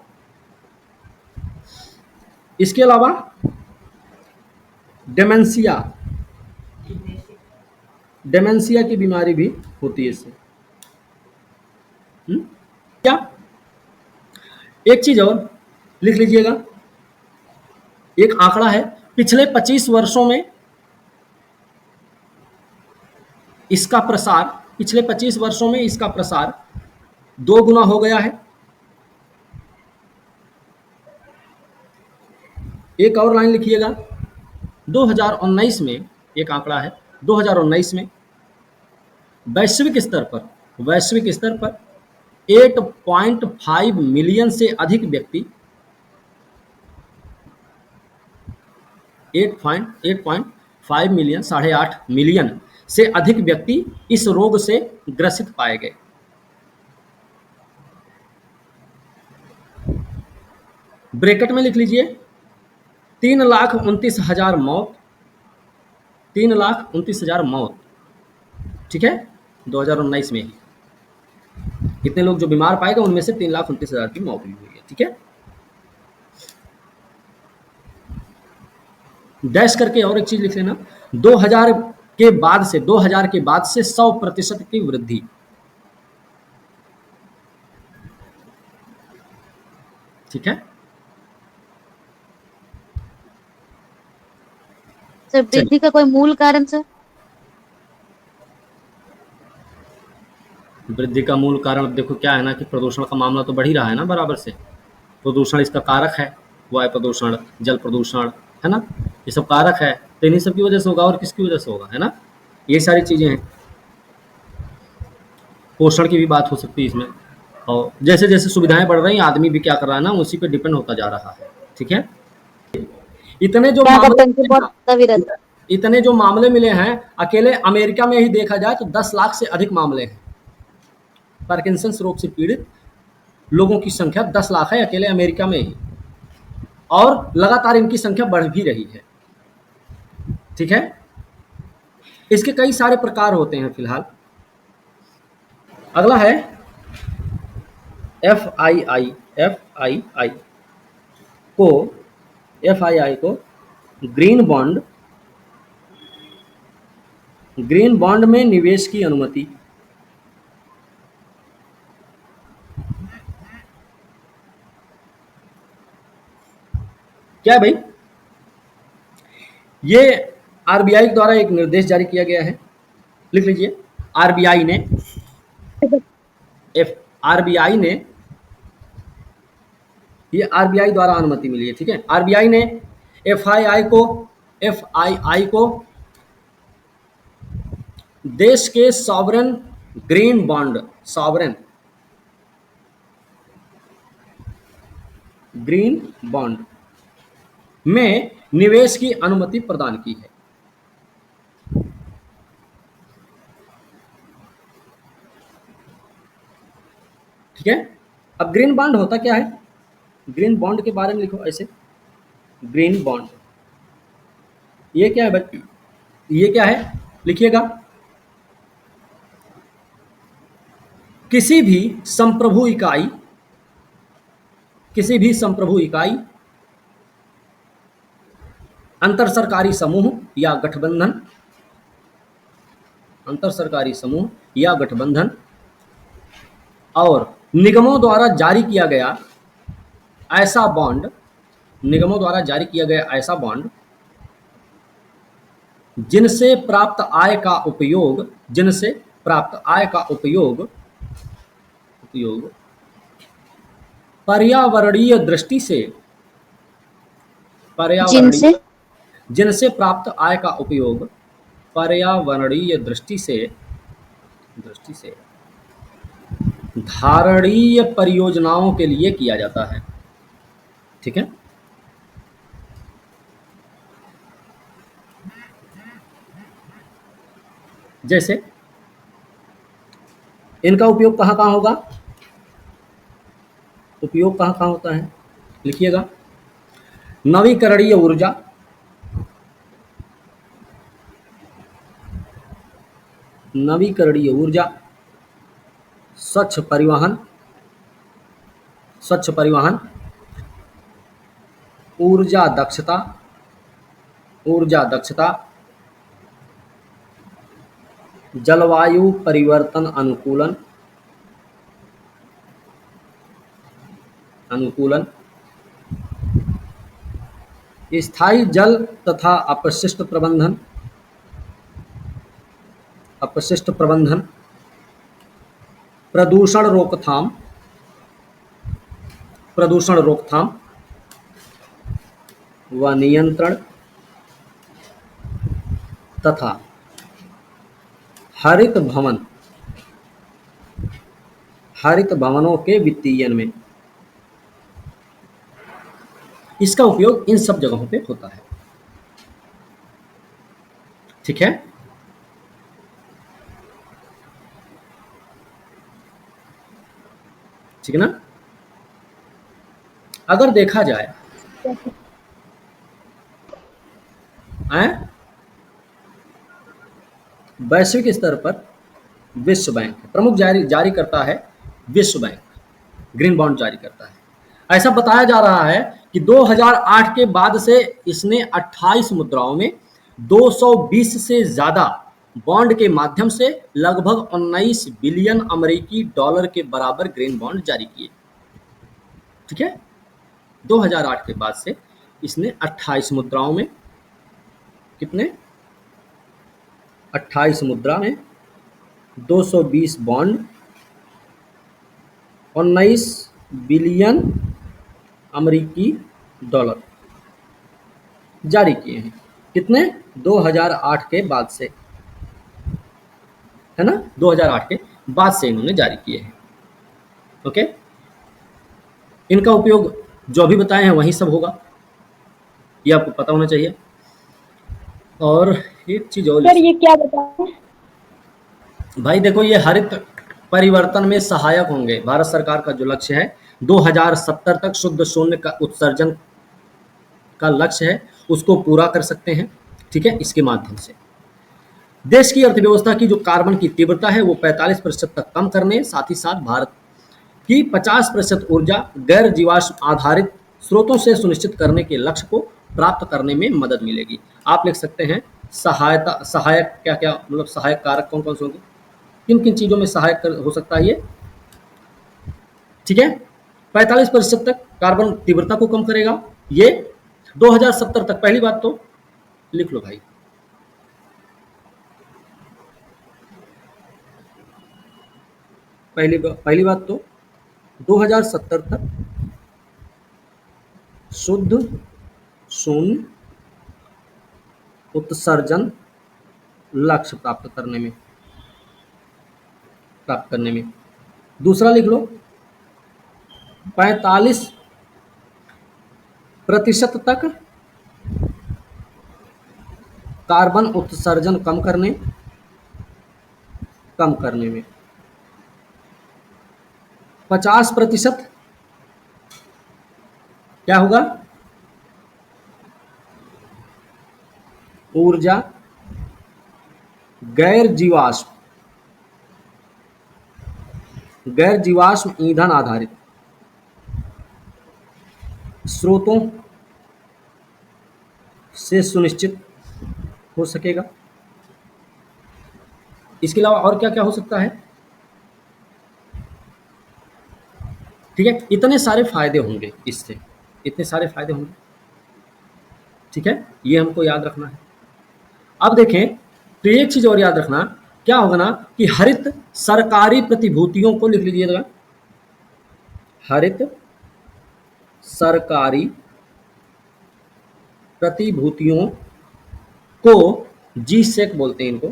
इसके अलावा डेमेंशिया की बीमारी भी होती है इससे। क्या? एक चीज और लिख लीजिएगा, एक आंकड़ा है, पिछले 25 वर्षों में इसका प्रसार 2 गुना हो गया है। एक और लाइन लिखिएगा, 2019 में एक आंकड़ा है, 2019 में वैश्विक स्तर पर 8.5 मिलियन से अधिक व्यक्ति 8.5 मिलियन, 8.5 मिलियन से अधिक व्यक्ति इस रोग से ग्रसित पाए गए। ब्रैकेट में लिख लीजिए 3,29,000 मौत, ठीक है, 2019 में ही इतने लोग जो बीमार पाए गए उनमें से 3,29,000 की मौत भी हुई है, ठीक है। डैश करके और एक चीज लिख लेना, 2000 के बाद से 100% की वृद्धि, ठीक है। सर वृद्धि का कोई मूल कारण सर? वृद्धि का मूल कारण देखो क्या है ना कि प्रदूषण का मामला तो बढ़ ही रहा है ना बराबर से। प्रदूषण इसका कारक है, वायु प्रदूषण, जल प्रदूषण, है ना, ये सब कारक है, तो इन्हीं सब की वजह से होगा, और किसकी वजह से होगा, है ना, ये सारी चीजें हैं। पोषण की भी बात हो सकती है इसमें, और जैसे जैसे सुविधाएं बढ़ रही हैं आदमी भी क्या कर रहा है ना, उसी पे डिपेंड होता जा रहा है, ठीक है। इतने जो मामले मिले हैं अकेले अमेरिका में ही देखा जाए तो 10 लाख से अधिक मामले हैं। पार्किंसंस रोग से पीड़ित लोगों की संख्या 10 लाख है अकेले अमेरिका में ही, और लगातार इनकी संख्या बढ़ भी रही है, ठीक है। इसके कई सारे प्रकार होते हैं। फिलहाल अगला है FII को ग्रीन बॉन्ड में निवेश की अनुमति। क्या है भाई? ये आरबीआई द्वारा एक निर्देश जारी किया गया है, लिख लीजिए। आरबीआई ने एफ आरबीआई ने, ये आरबीआई द्वारा अनुमति मिली है, ठीक है। आरबीआई ने एफआईआई को देश के sovereign green bond, sovereign green bond में निवेश की अनुमति प्रदान की है। ठीक है। अब ग्रीन बॉन्ड होता क्या है, ग्रीन बॉन्ड के बारे में लिखो ऐसे, ग्रीन बॉन्ड ये क्या है बच्चे, ये क्या है लिखिएगा, किसी भी संप्रभु इकाई, किसी भी संप्रभु इकाई, अंतर सरकारी समूह या गठबंधन, अंतर सरकारी समूह या गठबंधन और निगमों द्वारा जारी किया गया ऐसा बॉन्ड, निगमों द्वारा जारी किया गया ऐसा बॉन्ड जिनसे प्राप्त आय का उपयोग, जिनसे प्राप्त आय का उपयोग पर्यावरणीय दृष्टि से, पर्यावरणीय, जिनसे जिनसे प्राप्त आय का उपयोग पर्यावरणीय दृष्टि से धारणीय परियोजनाओं के लिए किया जाता है। ठीक है। जैसे इनका उपयोग कहाँ कहाँ होगा, उपयोग कहाँ कहाँ होता है लिखिएगा, नवीकरणीय ऊर्जा, नवीकरणीय ऊर्जा, स्वच्छ परिवहन, स्वच्छ परिवहन, ऊर्जा दक्षता, ऊर्जा दक्षता, जलवायु परिवर्तन अनुकूलन, अनुकूलन, स्थायी जल तथा अपशिष्ट प्रबंधन, अपशिष्ट प्रबंधन, प्रदूषण रोकथाम, प्रदूषण रोकथाम व नियंत्रण तथा हरित भवन, हरित भवनों के वित्तीयन में, इसका उपयोग इन सब जगहों पे होता है। ठीक है। ठीक है ना। अगर देखा जाए वैश्विक स्तर पर विश्व बैंक प्रमुख जारी करता है, विश्व बैंक ग्रीन बॉन्ड जारी करता है। ऐसा बताया जा रहा है कि 2008 के बाद से इसने 28 मुद्राओं में 220 से ज्यादा बॉन्ड के माध्यम से लगभग 19 बिलियन अमेरिकी डॉलर के बराबर ग्रीन बॉन्ड जारी किए। ठीक है। 2008 के बाद से इसने 28 मुद्राओं में, कितने 28 मुद्रा में 220 बॉन्ड 19 बिलियन अमेरिकी डॉलर जारी किए हैं। कितने 2008 के बाद से, है ना, 2008 के बाद से इन्होंने जारी किए हैं। ओके। इनका उपयोग जो अभी बताए हैं वही सब होगा, ये आपको पता होना चाहिए। और एक चीज और सर ये क्या बताएं? भाई देखो, ये हरित परिवर्तन में सहायक होंगे। भारत सरकार का जो लक्ष्य है 2070 तक शुद्ध शून्य का उत्सर्जन का लक्ष्य है, उसको पूरा कर सकते हैं। ठीक है। इसके माध्यम से देश की अर्थव्यवस्था की जो कार्बन की तीव्रता है वो 45% तक कम करने, साथ ही साथ भारत की 50% ऊर्जा गैर जीवाश्म आधारित स्रोतों से सुनिश्चित करने के लक्ष्य को प्राप्त करने में मदद मिलेगी। आप लिख सकते हैं सहायता, सहायक क्या क्या, मतलब सहायक कारक कौन कौन से होंगे, किन किन चीज़ों में सहायक हो सकता है ये। ठीक है। 45% तक कार्बन तीव्रता को कम करेगा ये 2070 तक। पहली बात तो लिख लो भाई, पहली बात तो 2070 तक शुद्ध शून्य उत्सर्जन लक्ष्य प्राप्त करने में। दूसरा लिख लो 45% तक कार्बन उत्सर्जन कम करने में। 50% क्या होगा? ऊर्जा गैर जीवाश्म ईंधन आधारित स्रोतों से सुनिश्चित हो सकेगा। इसके अलावा और क्या क्या हो सकता है? ठीक है, इतने सारे फायदे होंगे इससे, इतने सारे फायदे होंगे। ठीक है, ये हमको याद रखना है। अब देखें तो एक चीज और याद रखना, क्या होगा ना कि हरित सरकारी प्रतिभूतियों को लिख लीजिएगा। हरित सरकारी प्रतिभूतियों को, जी सेक बोलते हैं इनको,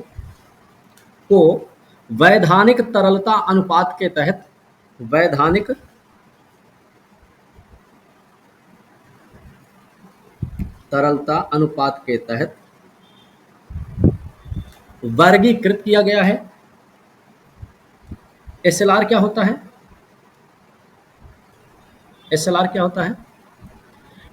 को वैधानिक तरलता अनुपात के तहत, वैधानिक तरलता अनुपात के तहत वर्गीकृत किया गया है। एसएलआर क्या होता है? एसएलआर क्या होता है?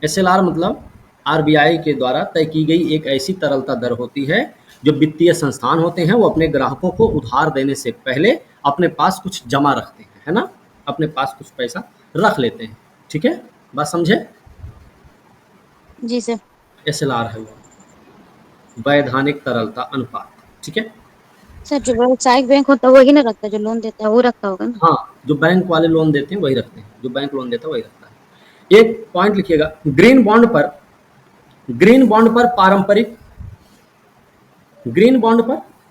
एसएलआर मतलब आरबीआई के द्वारा तय की गई एक ऐसी तरलता दर होती है जो वित्तीय संस्थान होते हैं वो अपने ग्राहकों को उधार देने से पहले अपने पास कुछ जमा रखते हैं, है ना, अपने पास कुछ पैसा रख लेते हैं। ठीक है, बात समझे? जी सर। एसएलआर है वो, वैधानिक तरलता अनुपात। ठीक है सर, जो व्यावसायिक बैंक होता है वही ना रखता है, जो लोन देता है वो रखता होगा ना? हाँ, जो बैंक वाले लोन देते हैं वही रखते हैं, जो बैंक लोन देता है वही रखता है। एक पॉइंट लिखिएगा, ग्रीन बॉन्ड पर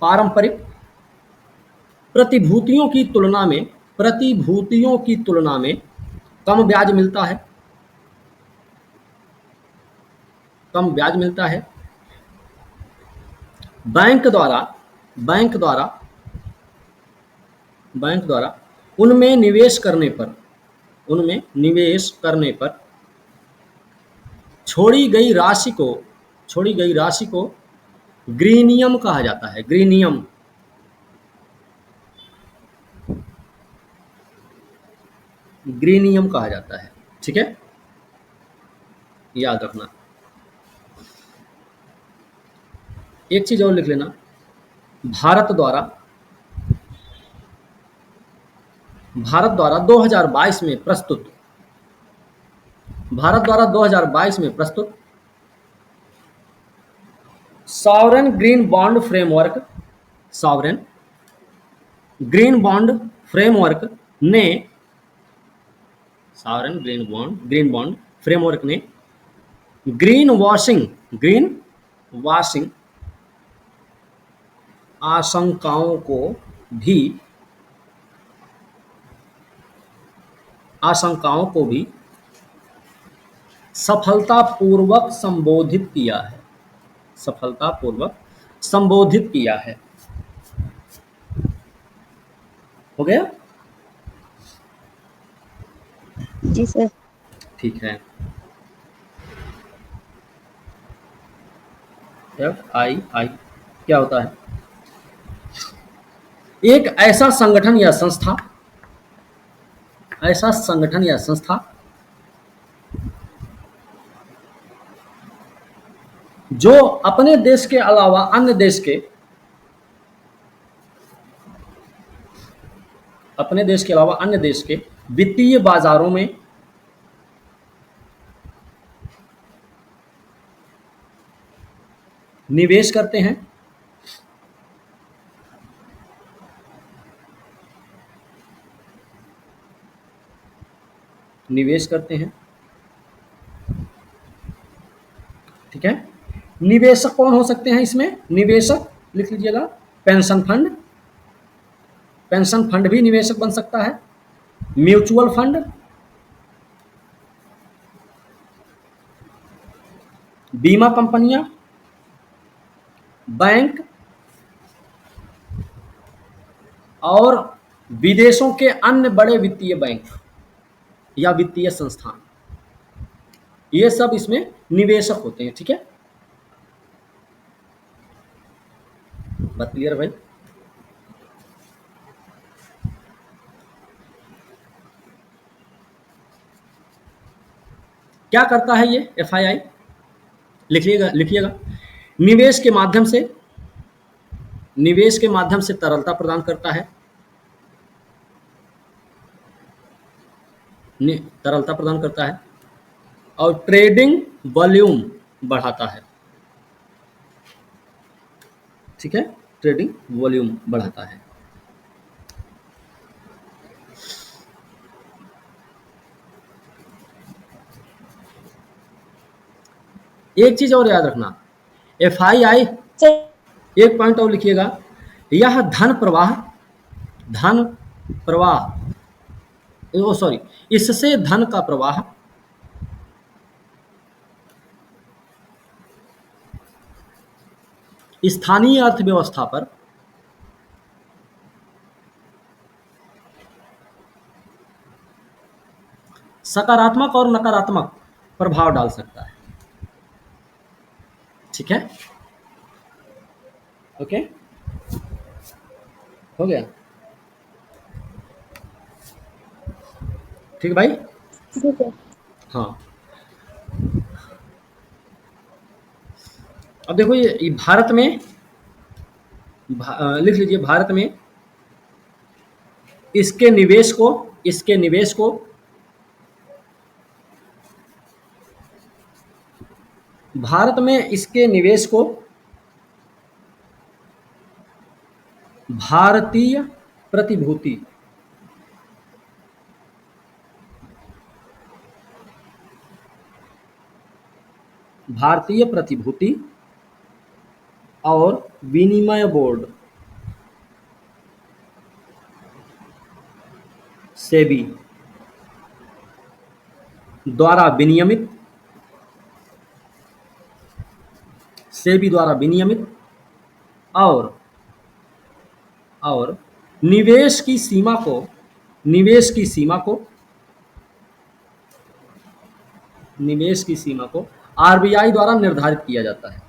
पारंपरिक प्रतिभूतियों की तुलना में कम ब्याज मिलता है। बैंक द्वारा उनमें निवेश करने पर छोड़ी गई राशि को ग्रीनियम कहा जाता है। ग्रीनियम कहा जाता है। ठीक है, याद रखना। एक चीज और लिख लेना, भारत द्वारा 2022 में प्रस्तुत सॉवरेन ग्रीन बॉन्ड फ्रेमवर्क ने ग्रीन वॉशिंग आशंकाओं को भी सफलतापूर्वक संबोधित किया है। हो गया? जी सर। ठीक है, FII क्या होता है? एक ऐसा संगठन या संस्था जो अपने देश के अलावा अन्य देश के वित्तीय बाजारों में निवेश करते हैं। ठीक है, निवेशक कौन हो सकते हैं इसमें? निवेशक लिख लीजिएगा, पेंशन फंड, पेंशन फंड भी निवेशक बन सकता है, म्यूचुअल फंड, बीमा कंपनियां, बैंक और विदेशों के अन्य बड़े वित्तीय बैंक या वित्तीय संस्थान, ये सब इसमें निवेशक होते हैं। ठीक है, बात क्लियर है भाई? क्या करता है ये एफआईआई? लिखिएगा लिखिएगा। निवेश के माध्यम से तरलता प्रदान करता है, तरलता प्रदान करता है और ट्रेडिंग वॉल्यूम बढ़ाता है। ठीक है, ट्रेडिंग वॉल्यूम बढ़ाता है। एक चीज और याद रखना, एफआईआई, एक पॉइंट और लिखिएगा, यह धन प्रवाह सॉरी इससे धन का प्रवाह स्थानीय अर्थव्यवस्था पर सकारात्मक और नकारात्मक प्रभाव डाल सकता है। ठीक है, ओके, हो गया? ठीक है भाई? ठीक है। हाँ, अब देखो ये भारत में लिख लीजिए, भारत में इसके निवेश को भारत में इसके निवेश को भारतीय प्रतिभूति और विनिमय बोर्ड सेबी द्वारा विनियमित और निवेश की सीमा को आरबीआई द्वारा निर्धारित किया जाता है।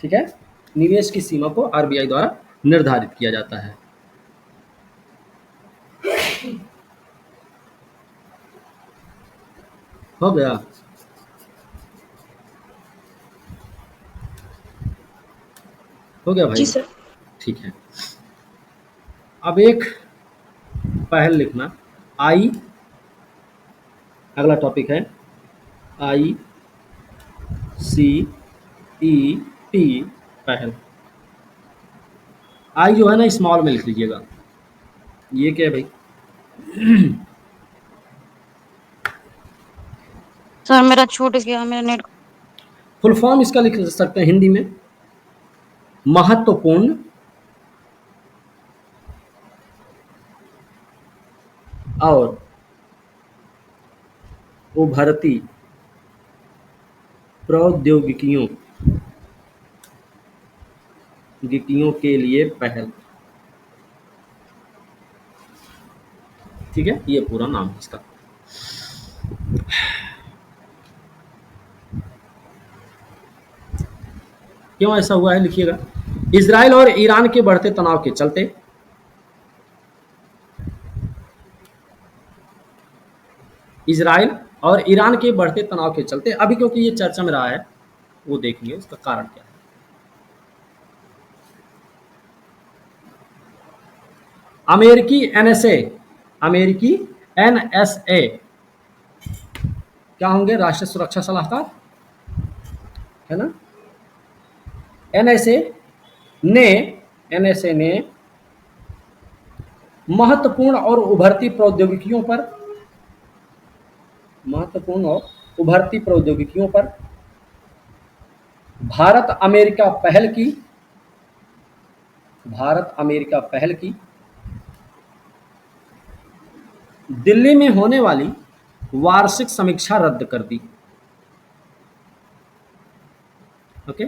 ठीक है, निवेश की सीमा को आरबीआई द्वारा निर्धारित किया जाता है। हो गया? हो गया भाई? जी सर। ठीक है, अब एक पहल लिखना, आई, अगला टॉपिक है ICET पहल। आई जो है ना स्मॉल में लिख लीजिएगा। ये क्या है भाई? सर मेरा छूट गया, मेरा नेट। फुल फॉर्म इसका लिख सकते हैं हिंदी में, महत्वपूर्ण और उभरती प्रौद्योगिकियों के लिए पहल। ठीक है, ये पूरा नाम है इसका। क्यों ऐसा हुआ है लिखिएगा। इजराइल और ईरान के बढ़ते तनाव के चलते अभी क्योंकि ये चर्चा में रहा है, वो देखेंगे इसका कारण क्या है। अमेरिकी एनएसए क्या होंगे? राष्ट्रीय सुरक्षा सलाहकार, है ना? एनएसए ने महत्वपूर्ण और उभरती प्रौद्योगिकियों पर भारत अमेरिका पहल की भारत अमेरिका पहल की, दिल्ली में होने वाली वार्षिक समीक्षा रद्द कर दी। ओके,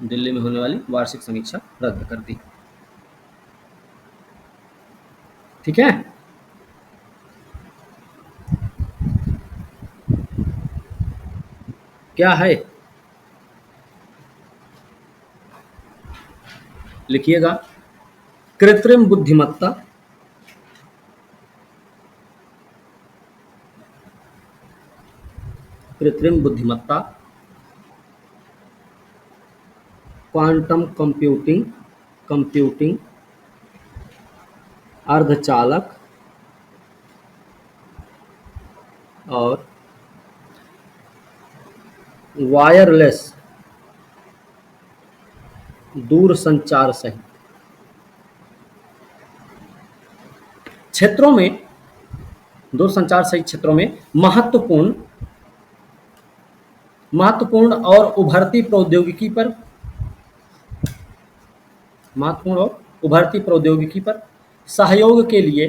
दिल्ली में होने वाली वार्षिक समीक्षा रद्द कर दी। ठीक है, क्या है लिखिएगा। कृत्रिम बुद्धिमत्ता, कृत्रिम बुद्धिमत्ता, क्वांटम कंप्यूटिंग, कंप्यूटिंग, अर्धचालक और वायरलेस दूर संचार सहित क्षेत्रों में, दूर संचार सहित क्षेत्रों में महत्वपूर्ण महत्वपूर्ण और उभरती प्रौद्योगिकी पर, महत्वपूर्ण और उभरती प्रौद्योगिकी पर सहयोग के लिए,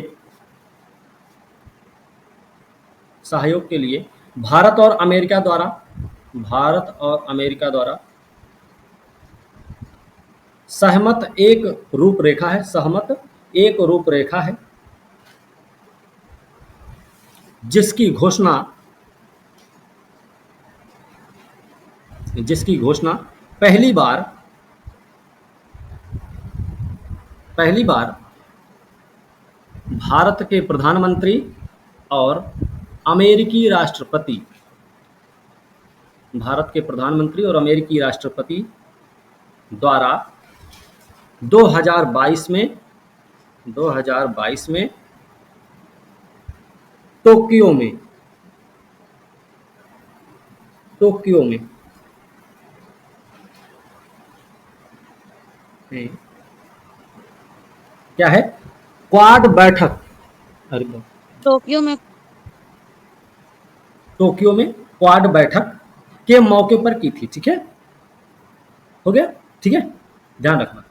सहयोग के लिए भारत और अमेरिका द्वारा, भारत और अमेरिका द्वारा सहमत एक रूपरेखा है, सहमत एक रूपरेखा है, जिसकी घोषणा, जिसकी घोषणा पहली बार, पहली बार भारत के प्रधानमंत्री और अमेरिकी राष्ट्रपति, भारत के प्रधानमंत्री और अमेरिकी राष्ट्रपति द्वारा 2022 में, 2022 में टोक्यो में, टोक्यो में क्या है, क्वाड बैठक, अरे टोक्यो में टोक्यो में क्वाड बैठक के मौके पर की थी। ठीक है, हो गया, ठीक है, ध्यान रखना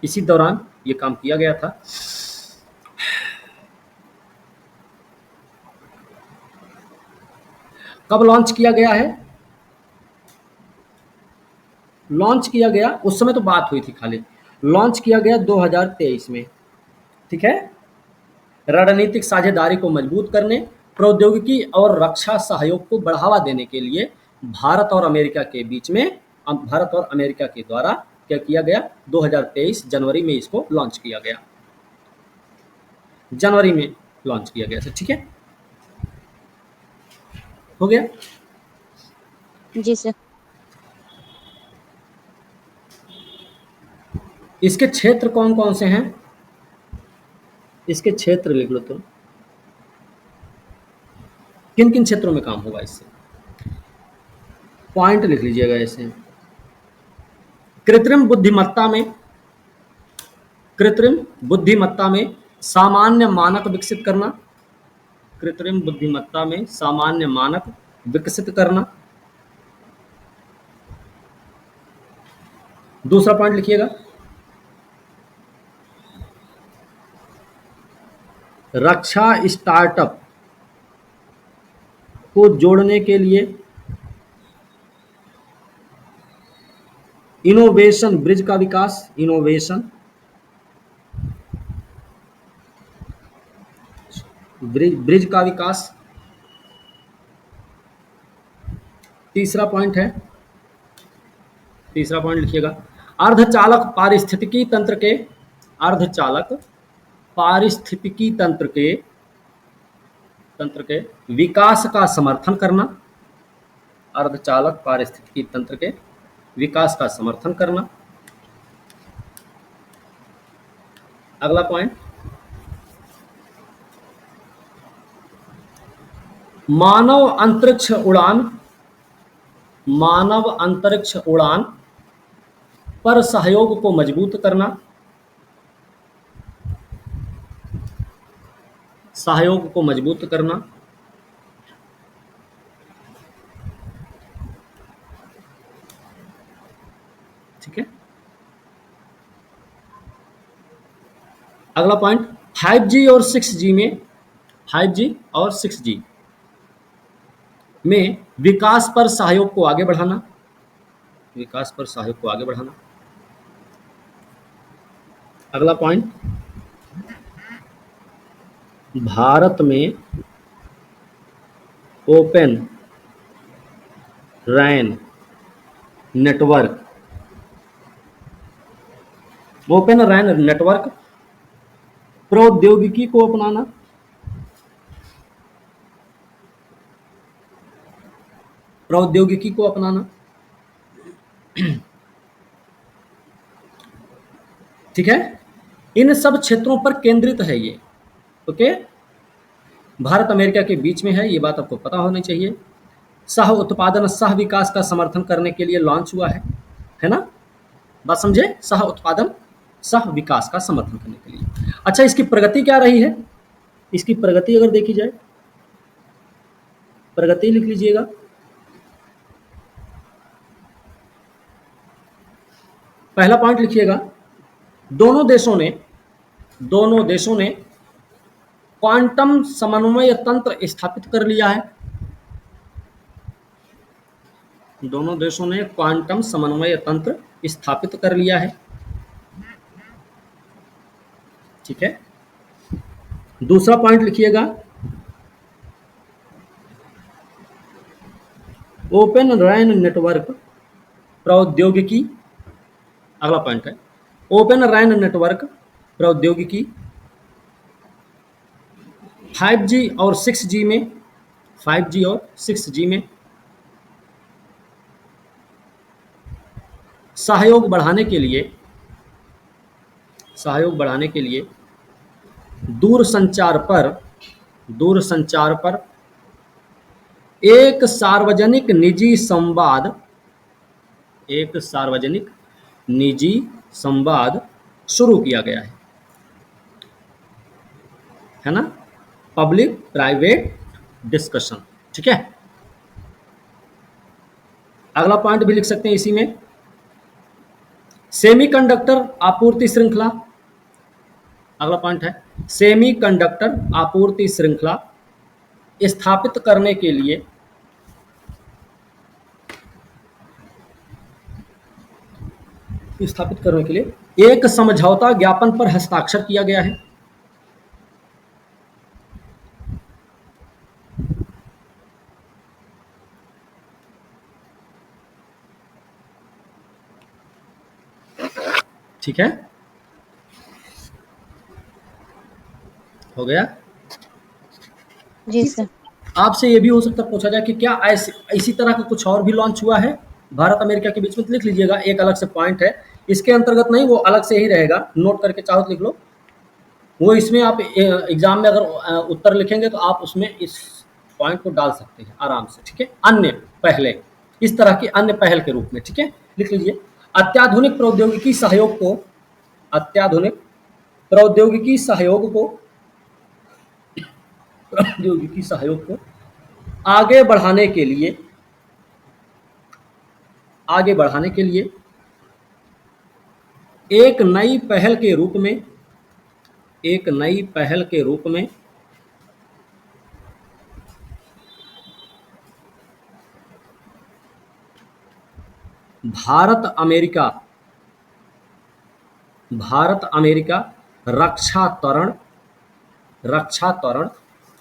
इसी दौरान ये काम किया गया था। कब लॉन्च किया गया है, लॉन्च किया गया उस समय तो बात हुई थी खाली, लॉन्च किया गया 2023 में। ठीक है, रणनीतिक साझेदारी को मजबूत करने, प्रौद्योगिकी और रक्षा सहयोग को बढ़ावा देने के लिए भारत और अमेरिका के बीच में, भारत और अमेरिका के द्वारा क्या किया गया, 2023 जनवरी में इसको लॉन्च किया गया, जनवरी में लॉन्च किया गया था। ठीक है, हो गया। जी सर। इसके क्षेत्र कौन कौन से हैं, इसके क्षेत्र लिख लो तुम, किन किन क्षेत्रों में काम होगा इससे, पॉइंट लिख लीजिएगा ऐसे। कृत्रिम बुद्धिमत्ता में, कृत्रिम बुद्धिमत्ता में सामान्य मानक विकसित करना, कृत्रिम बुद्धिमत्ता में सामान्य मानक विकसित करना। दूसरा पॉइंट लिखिएगा, रक्षा स्टार्टअप को जोड़ने के लिए इनोवेशन ब्रिज का विकास, इनोवेशन ब्रिज का विकास। तीसरा पॉइंट है, तीसरा पॉइंट लिखिएगा, अर्धचालक पारिस्थितिकी तंत्र के, अर्धचालक पारिस्थितिकी तंत्र के विकास का समर्थन करना, अर्धचालक पारिस्थितिकी तंत्र के विकास का समर्थन करना। अगला पॉइंट, मानव अंतरिक्ष उड़ान, मानव अंतरिक्ष उड़ान पर सहयोग को मजबूत करना, सहयोग को मजबूत करना। ठीक है, अगला पॉइंट, 5G और 6G में, 5G और 6G में विकास पर सहयोग को आगे बढ़ाना, विकास पर सहयोग को आगे बढ़ाना। अगला पॉइंट, भारत में ओपन रैन नेटवर्क, ओपन रैन नेटवर्क प्रौद्योगिकी को अपनाना, प्रौद्योगिकी को अपनाना। ठीक है, इन सब क्षेत्रों पर केंद्रित है ये। ओके, भारत अमेरिका के बीच में है, ये बात आपको पता होनी चाहिए। सह उत्पादन सह विकास का समर्थन करने के लिए लॉन्च हुआ है ना, बात समझे, सह उत्पादन सह विकास का समर्थन करने के लिए। अच्छा, इसकी प्रगति क्या रही है, इसकी प्रगति अगर देखी जाए, प्रगति लिख लीजिएगा। पहला पॉइंट लिखिएगा, दोनों देशों ने क्वांटम समन्वय तंत्र स्थापित कर लिया है, दोनों देशों ने क्वांटम समन्वय तंत्र स्थापित कर लिया है। ठीक है, दूसरा पॉइंट लिखिएगा, ओपन रैन नेटवर्क प्रौद्योगिकी, अगला पॉइंट है, ओपन रैन नेटवर्क प्रौद्योगिकी 5G और 6G में, 5G और 6G में सहयोग बढ़ाने के लिए दूरसंचार पर एक सार्वजनिक निजी संवाद शुरू किया गया है ना, पब्लिक प्राइवेट डिस्कशन। ठीक है, अगला पॉइंट भी लिख सकते हैं इसी में, सेमीकंडक्टर आपूर्ति श्रृंखला, अगला पॉइंट है, सेमीकंडक्टर आपूर्ति श्रृंखला स्थापित करने के लिए एक समझौता ज्ञापन पर हस्ताक्षर किया गया है। ठीक है, हो गया जी सर। आपसे ये भी हो सकता है पूछा जाए कि क्या इसी तरह का कुछ और भी लॉन्च हुआ है भारत अमेरिका के बीच में, तो लिख लीजिएगा, एक अलग से पॉइंट है, इसके अंतर्गत नहीं, वो अलग से ही रहेगा, नोट करके चाहो तो लिख लो। वो इसमें आप एग्जाम में अगर उत्तर लिखेंगे तो आप उसमें इस पॉइंट को डाल सकते हैं आराम से। ठीक है, अन्य पहले, इस तरह की अन्य पहल के रूप में। ठीक है, लिख लीजिए, अत्याधुनिक प्रौद्योगिकी सहयोग को आगे बढ़ाने के लिए एक नई पहल के रूप में भारत अमेरिका रक्षा त्वरण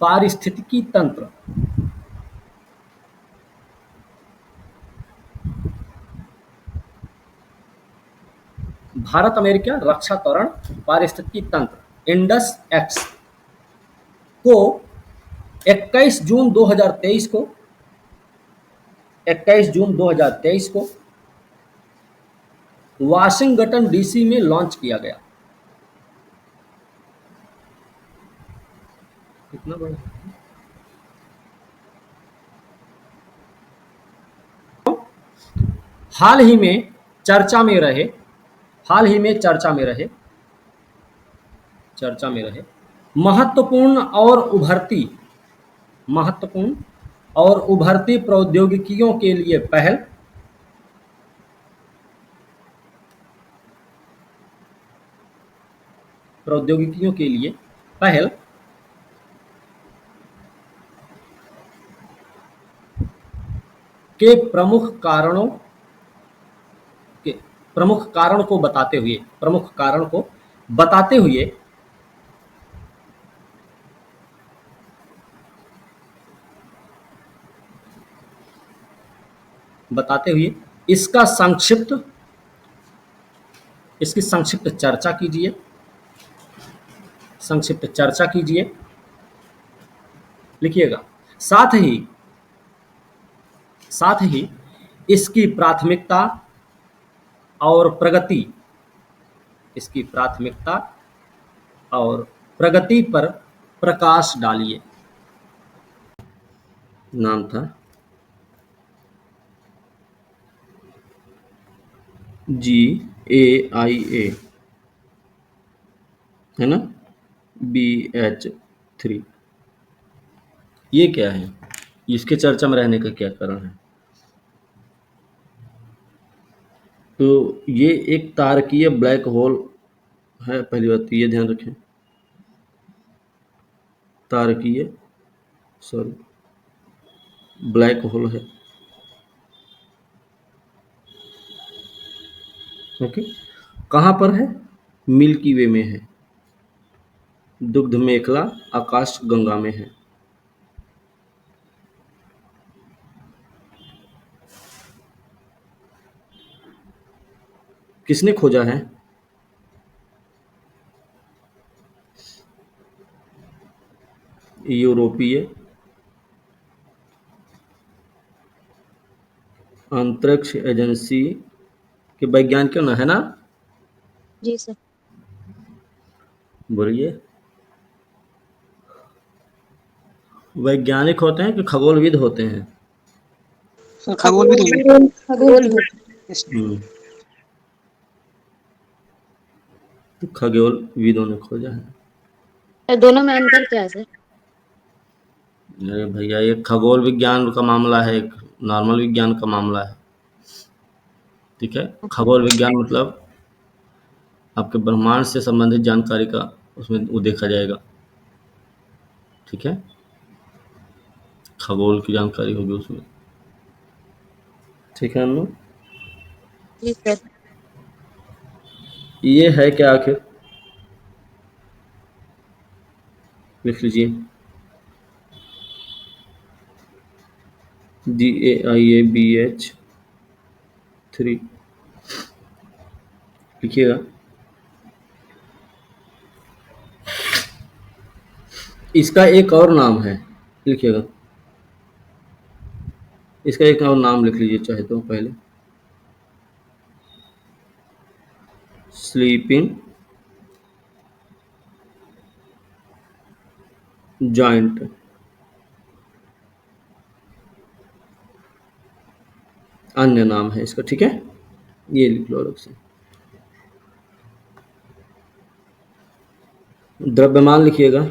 पारिस्थितिकी तंत्र, भारत अमेरिका रक्षा त्वरण पारिस्थितिकी तंत्र इंडस एक्स को 21 जून 2023 को वाशिंगटन डीसी में लॉन्च किया गया। कितना बड़ा, हाल ही में चर्चा में रहे महत्वपूर्ण और उभरती प्रौद्योगिकियों के लिए पहल, प्रौद्योगिकियों के लिए पहल के के प्रमुख कारण को बताते हुए इसकी संक्षिप्त चर्चा कीजिए। लिखिएगा। साथ ही इसकी प्राथमिकता और प्रगति पर प्रकाश डालिए। नाम था GAIA, है ना, BH3। ये क्या है, इसके चर्चा में रहने का क्या कारण है? तो ये एक तारकीय ब्लैक होल है, पहली बात तो ये ध्यान रखें। तारकीय ब्लैक होल है। ओके, कहाँ पर है? मिल्की वे में है, दुग्ध मेखला आकाश गंगा में है। किसने खोजा है? यूरोपीय अंतरिक्ष एजेंसी के वैज्ञानिकों ने, है ना? जी सर। बोलिए। वैज्ञानिक होते हैं कि खगोलविद होते हैं? खगोलविद होंगे। तो खगोलविदों ने खोजा है। दोनों में अंतर क्या है सर? अरे भैया, ये खगोल विज्ञान का मामला है, एक नॉर्मल विज्ञान का मामला है। ठीक है, खगोल विज्ञान मतलब आपके ब्रह्मांड से संबंधित जानकारी का उसमें वो देखा जाएगा। ठीक है, खगोल की जानकारी होगी उसमें। ठीक है अनु, जी सर। ये है क्या आखिर? लिख लीजिए। GAIA-BH3 लिखिएगा। इसका एक और नाम है, लिखिएगा। इसका एक और नाम लिख लीजिए चाहे तो पहले। Sleeping joint. अन्य नाम है इसका। ठीक है, ये लिख लो अलग से। द्रव्यमान लिखिएगा।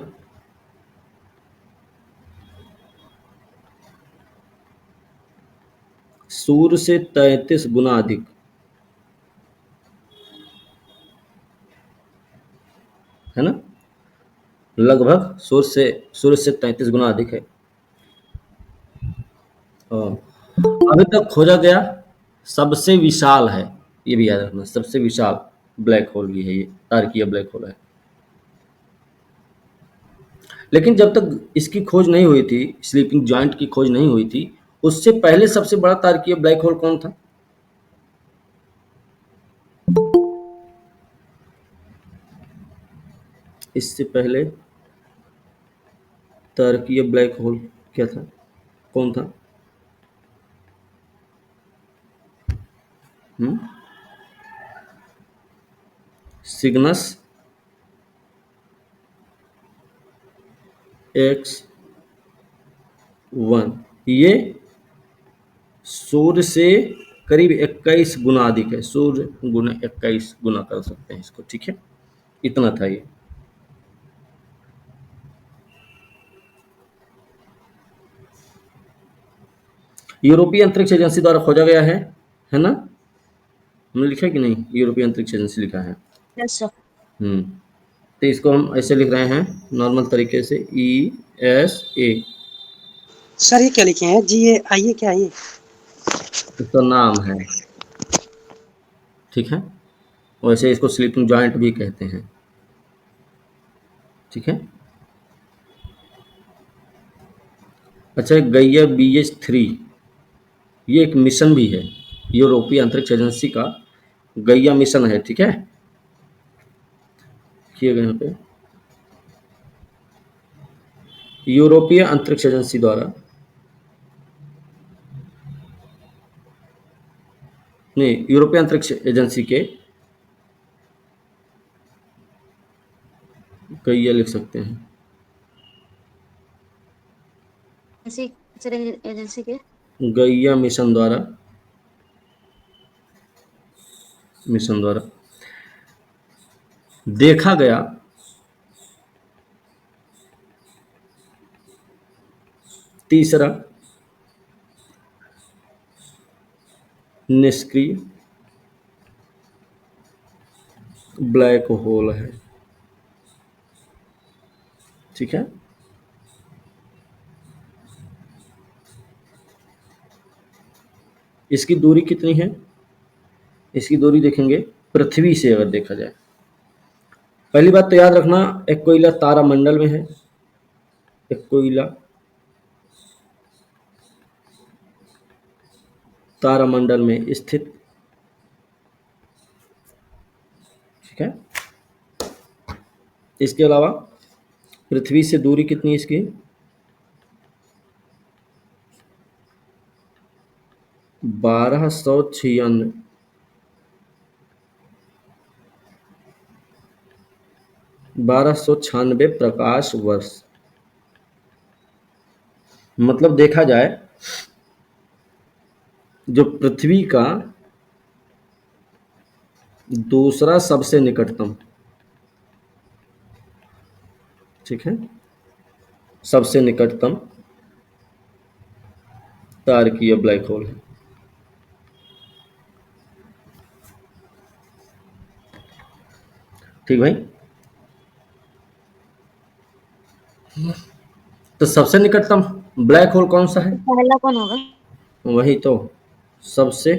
सूर्य से 33 गुना अधिक, है ना? लगभग सूर्य से 33 गुना अधिक है। और अभी तक खोजा गया सबसे विशाल है, ये भी याद रखना, सबसे विशाल ब्लैक होल भी है ये, तारकीय ब्लैक होल है। लेकिन जब तक इसकी खोज नहीं हुई थी, स्लीपिंग जॉइंट की खोज नहीं हुई थी, उससे पहले सबसे बड़ा तारकीय ब्लैक होल कौन था? इससे पहले तारकीय ब्लैक होल क्या था, कौन था? Cygnus X1। ये सूर्य से करीब 21 गुना अधिक है, सूर्य गुना 21 गुना कर सकते हैं इसको। ठीक है, इतना था ये। यूरोपीय अंतरिक्ष एजेंसी द्वारा खोजा गया है ना? हमने लिखा है कि नहीं? यूरोपीय अंतरिक्ष एजेंसी लिखा है। Yes sir. हम्म तो इसको हम ऐसे लिख रहे हैं नॉर्मल तरीके से ESA। सर ये क्या लिखे हैं? GAIA क्या है ये? इसका नाम है, ठीक है। वैसे इसको स्लीपिंग जॉइंट भी कहते हैं, ठीक है। अच्छा, गैया BH3 ये एक मिशन भी है, यूरोपीय अंतरिक्ष एजेंसी का गैया मिशन है, ठीक है। देखिएगा यहाँ पे, यूरोपीय अंतरिक्ष एजेंसी द्वारा, नहीं, यूरोपीय अंतरिक्ष एजेंसी के गैया लिख सकते हैं, इसी एजेंसी के गैया मिशन द्वारा देखा गया तीसरा निष्क्रिय ब्लैक होल है, ठीक है। इसकी दूरी कितनी है? इसकी दूरी देखेंगे पृथ्वी से अगर देखा जाए, पहली बात तो याद रखना, एक कोयला तारामंडल में है, एक कोयला तारामंडल में स्थित, ठीक है। इसके अलावा पृथ्वी से दूरी कितनी है इसकी? 1296 1296 प्रकाश वर्ष। मतलब देखा जाए, जो पृथ्वी का दूसरा सबसे निकटतम, ठीक है, सबसे निकटतम तारकीय ब्लैक होल है। ठीक भाई, तो सबसे निकटतम ब्लैक होल कौन सा है? पहला कौन होगा? वही तो, सबसे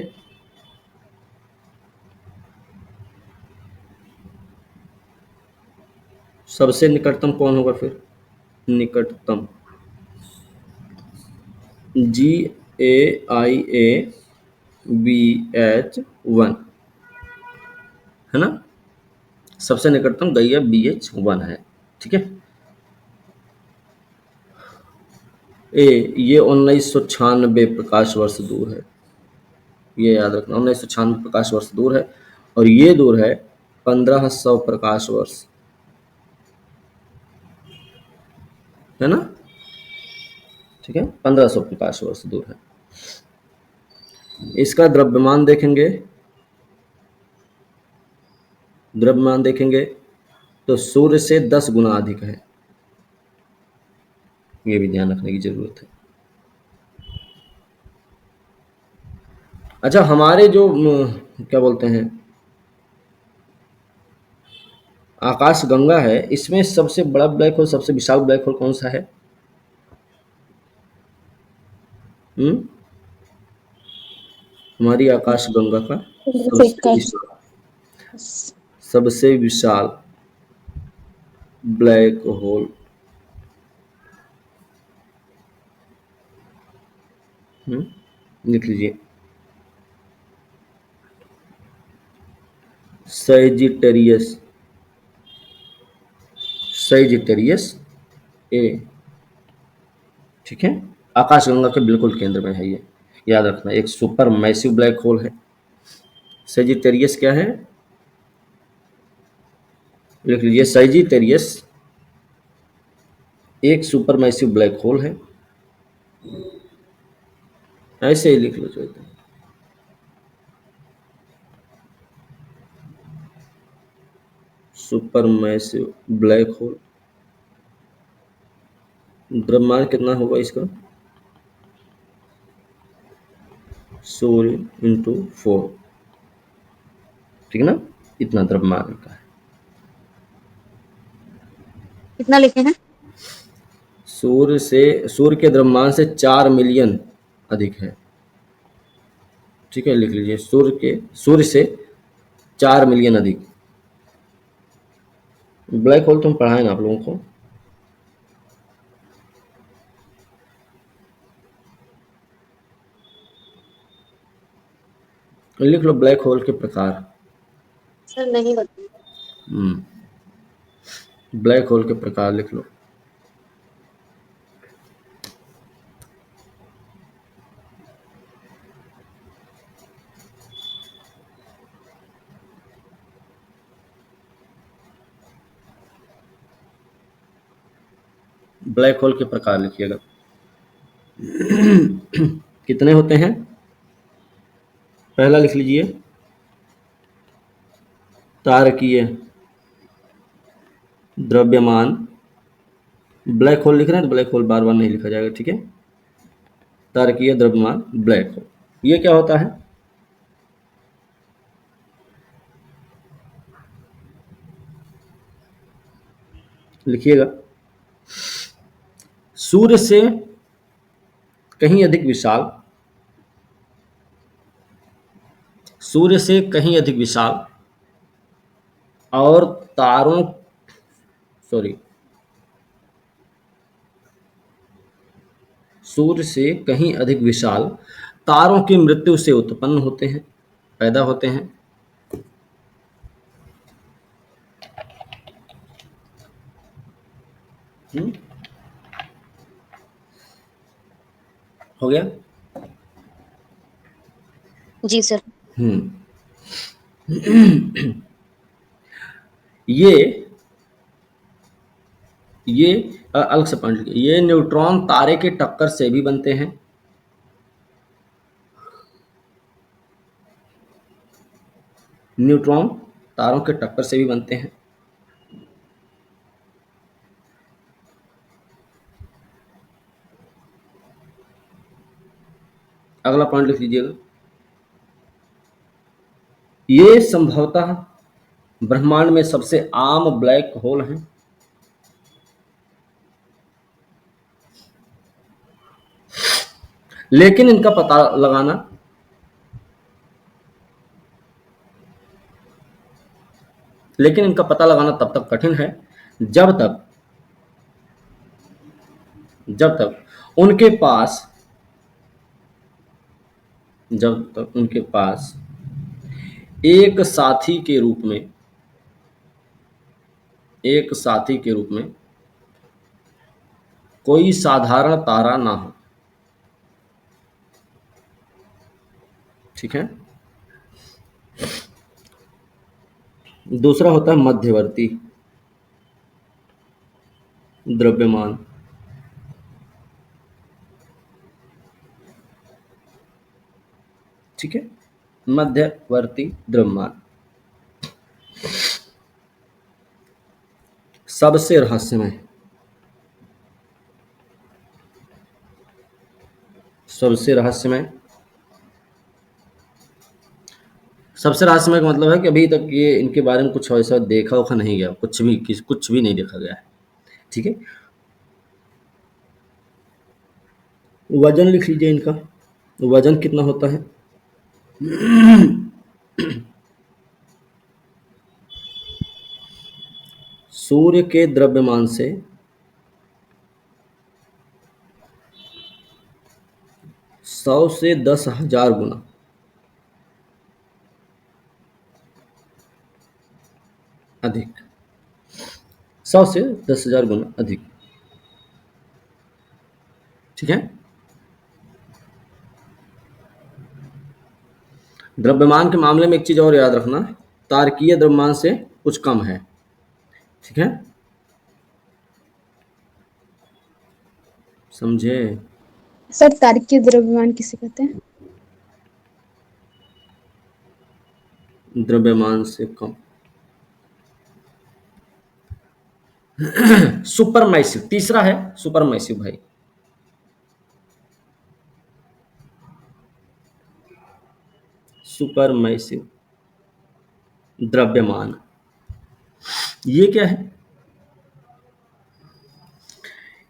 सबसे निकटतम कौन होगा फिर? निकटतम GAIA BH1 है ना, सबसे निकटतम गैया BH1 है, ठीक है। ये 1996 प्रकाश वर्ष दूर है, ये याद रखना, 1996 प्रकाश वर्ष दूर है, और ये दूर है 1500 प्रकाश वर्ष, है ना, ठीक है, 1500 प्रकाश वर्ष दूर है। इसका द्रव्यमान देखेंगे तो सूर्य से 10 गुना अधिक है, ये भी ध्यान रखने की जरूरत है। अच्छा, हमारे जो क्या बोलते हैं, आकाश गंगा है, इसमें सबसे बड़ा ब्लैक होल, सबसे विशाल ब्लैक होल कौन सा है? हम्म हमारी आकाश गंगा का सबसे विशाल ब्लैक होल, लिख लीजिए, सैजिटेरियस A, ठीक है। आकाशगंगा के बिल्कुल केंद्र में है ये, याद रखना, एक सुपर मैसिव ब्लैक होल है। सैजिटेरियस क्या है? लिख लीजिए, सैजिटेरियस एक सुपर मैसिव ब्लैक होल है, ऐसे ही लिख लो चाहे तो। सुपर मैसिव ब्लैक होल, द्रव्यमान कितना होगा इसका? सूर्य इंटू 4, ठीक है ना, इतना द्रव्यमान का है। कितना लिखे हैं? सूर्य के द्रव्यमान से 4 मिलियन अधिक है। ठीक है, लिख लीजिए, सूर्य से 4 मिलियन अधिक। ब्लैक होल तो हम पढ़ाए ना आप लोगों को। लिख लो ब्लैक होल के प्रकार। सर नहीं बताइए। ब्लैक होल के प्रकार लिख लो। ब्लैक होल के प्रकार लिखिएगा। कितने होते हैं? पहला लिख लीजिए, तारकीय द्रव्यमान। ब्लैक होल लिख रहे हैं तो ब्लैक होल बार बार नहीं लिखा जाएगा, ठीक है। तारकीय द्रव्यमान ब्लैक होल, ये क्या होता है? लिखिएगा, सूर्य से कहीं अधिक विशाल, सूर्य से कहीं अधिक विशाल और तारों सॉरी सूर्य से कहीं अधिक विशाल तारों की मृत्यु से उत्पन्न होते हैं, पैदा होते हैं। हो गया? जी सर। हम्म ये ये अलग से पॉइंट लिखिए। ये न्यूट्रॉन तारे के टक्कर से भी बनते हैं। न्यूट्रॉन तारों के टक्कर से भी बनते हैं। अगला पॉइंट लिख लीजिएगा, ये संभवतः ब्रह्मांड में सबसे आम ब्लैक होल हैं। लेकिन इनका पता लगाना तब तक कठिन है जब तक उनके पास एक साथी के रूप में कोई साधारण तारा ना हो। ठीक है। दूसरा होता है मध्यवर्ती द्रव्यमान। ठीक है, मध्यवर्ती द्रव्यमान सबसे रहस्यमय का मतलब है कि अभी तक ये इनके बारे में कुछ ऐसा देखा उखा नहीं गया, कुछ भी नहीं देखा गया है। ठीक है, वजन लिख लीजिए इनका। वजन कितना होता है? सूर्य के द्रव्यमान से 100 से 10,000 गुना अधिक। 100 से 10,000 गुना अधिक। ठीक है। द्रव्यमान के मामले में एक चीज और याद रखना, तारकीय द्रव्यमान से कुछ कम है। ठीक है, समझे? सर तारकीय द्रव्यमान किसे कहते हैं? द्रव्यमान से कम। सुपरमैसिव तीसरा है, सुपरमैसिव भाई। सुपरमैसिव द्रव्यमान ये क्या है?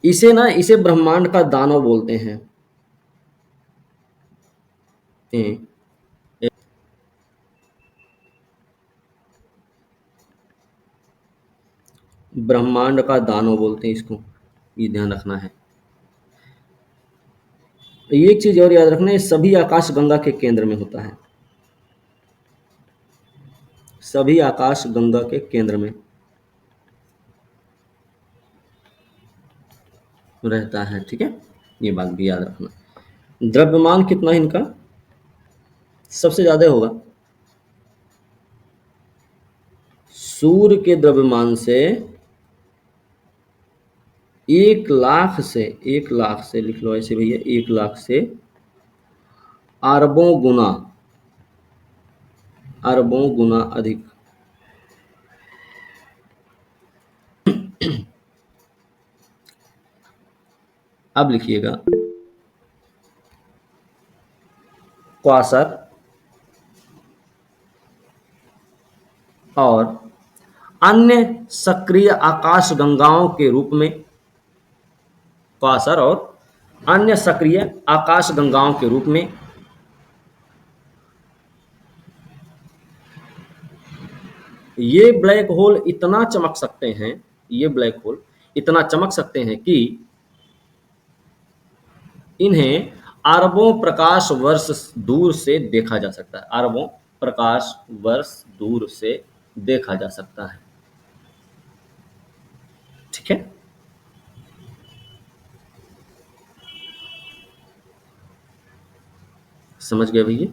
इसे ब्रह्मांड का दानव बोलते हैं। ए, ब्रह्मांड का दानव बोलते हैं इसको, ये ध्यान रखना है। एक चीज और याद रखना है, सभी आकाश गंगा के केंद्र में होता है, सभी आकाश गंगा के केंद्र में रहता है। ठीक है, ये बात भी याद रखना। द्रव्यमान कितना है इनका? सबसे ज्यादा होगा। सूर्य के द्रव्यमान से 1 लाख से लिख लो ऐसे भैया, 1 लाख से अरबों गुना अधिक। अब लिखिएगा, क्वासर और अन्य सक्रिय आकाश गंगाओं के रूप में, क्वासर और अन्य सक्रिय आकाश गंगाओं के रूप में ये ब्लैक होल इतना चमक सकते हैं, ये ब्लैक होल इतना चमक सकते हैं कि इन्हें अरबों प्रकाश वर्ष दूर से देखा जा सकता है, अरबों प्रकाश वर्ष दूर से देखा जा सकता है। ठीक है, समझ गए भैया?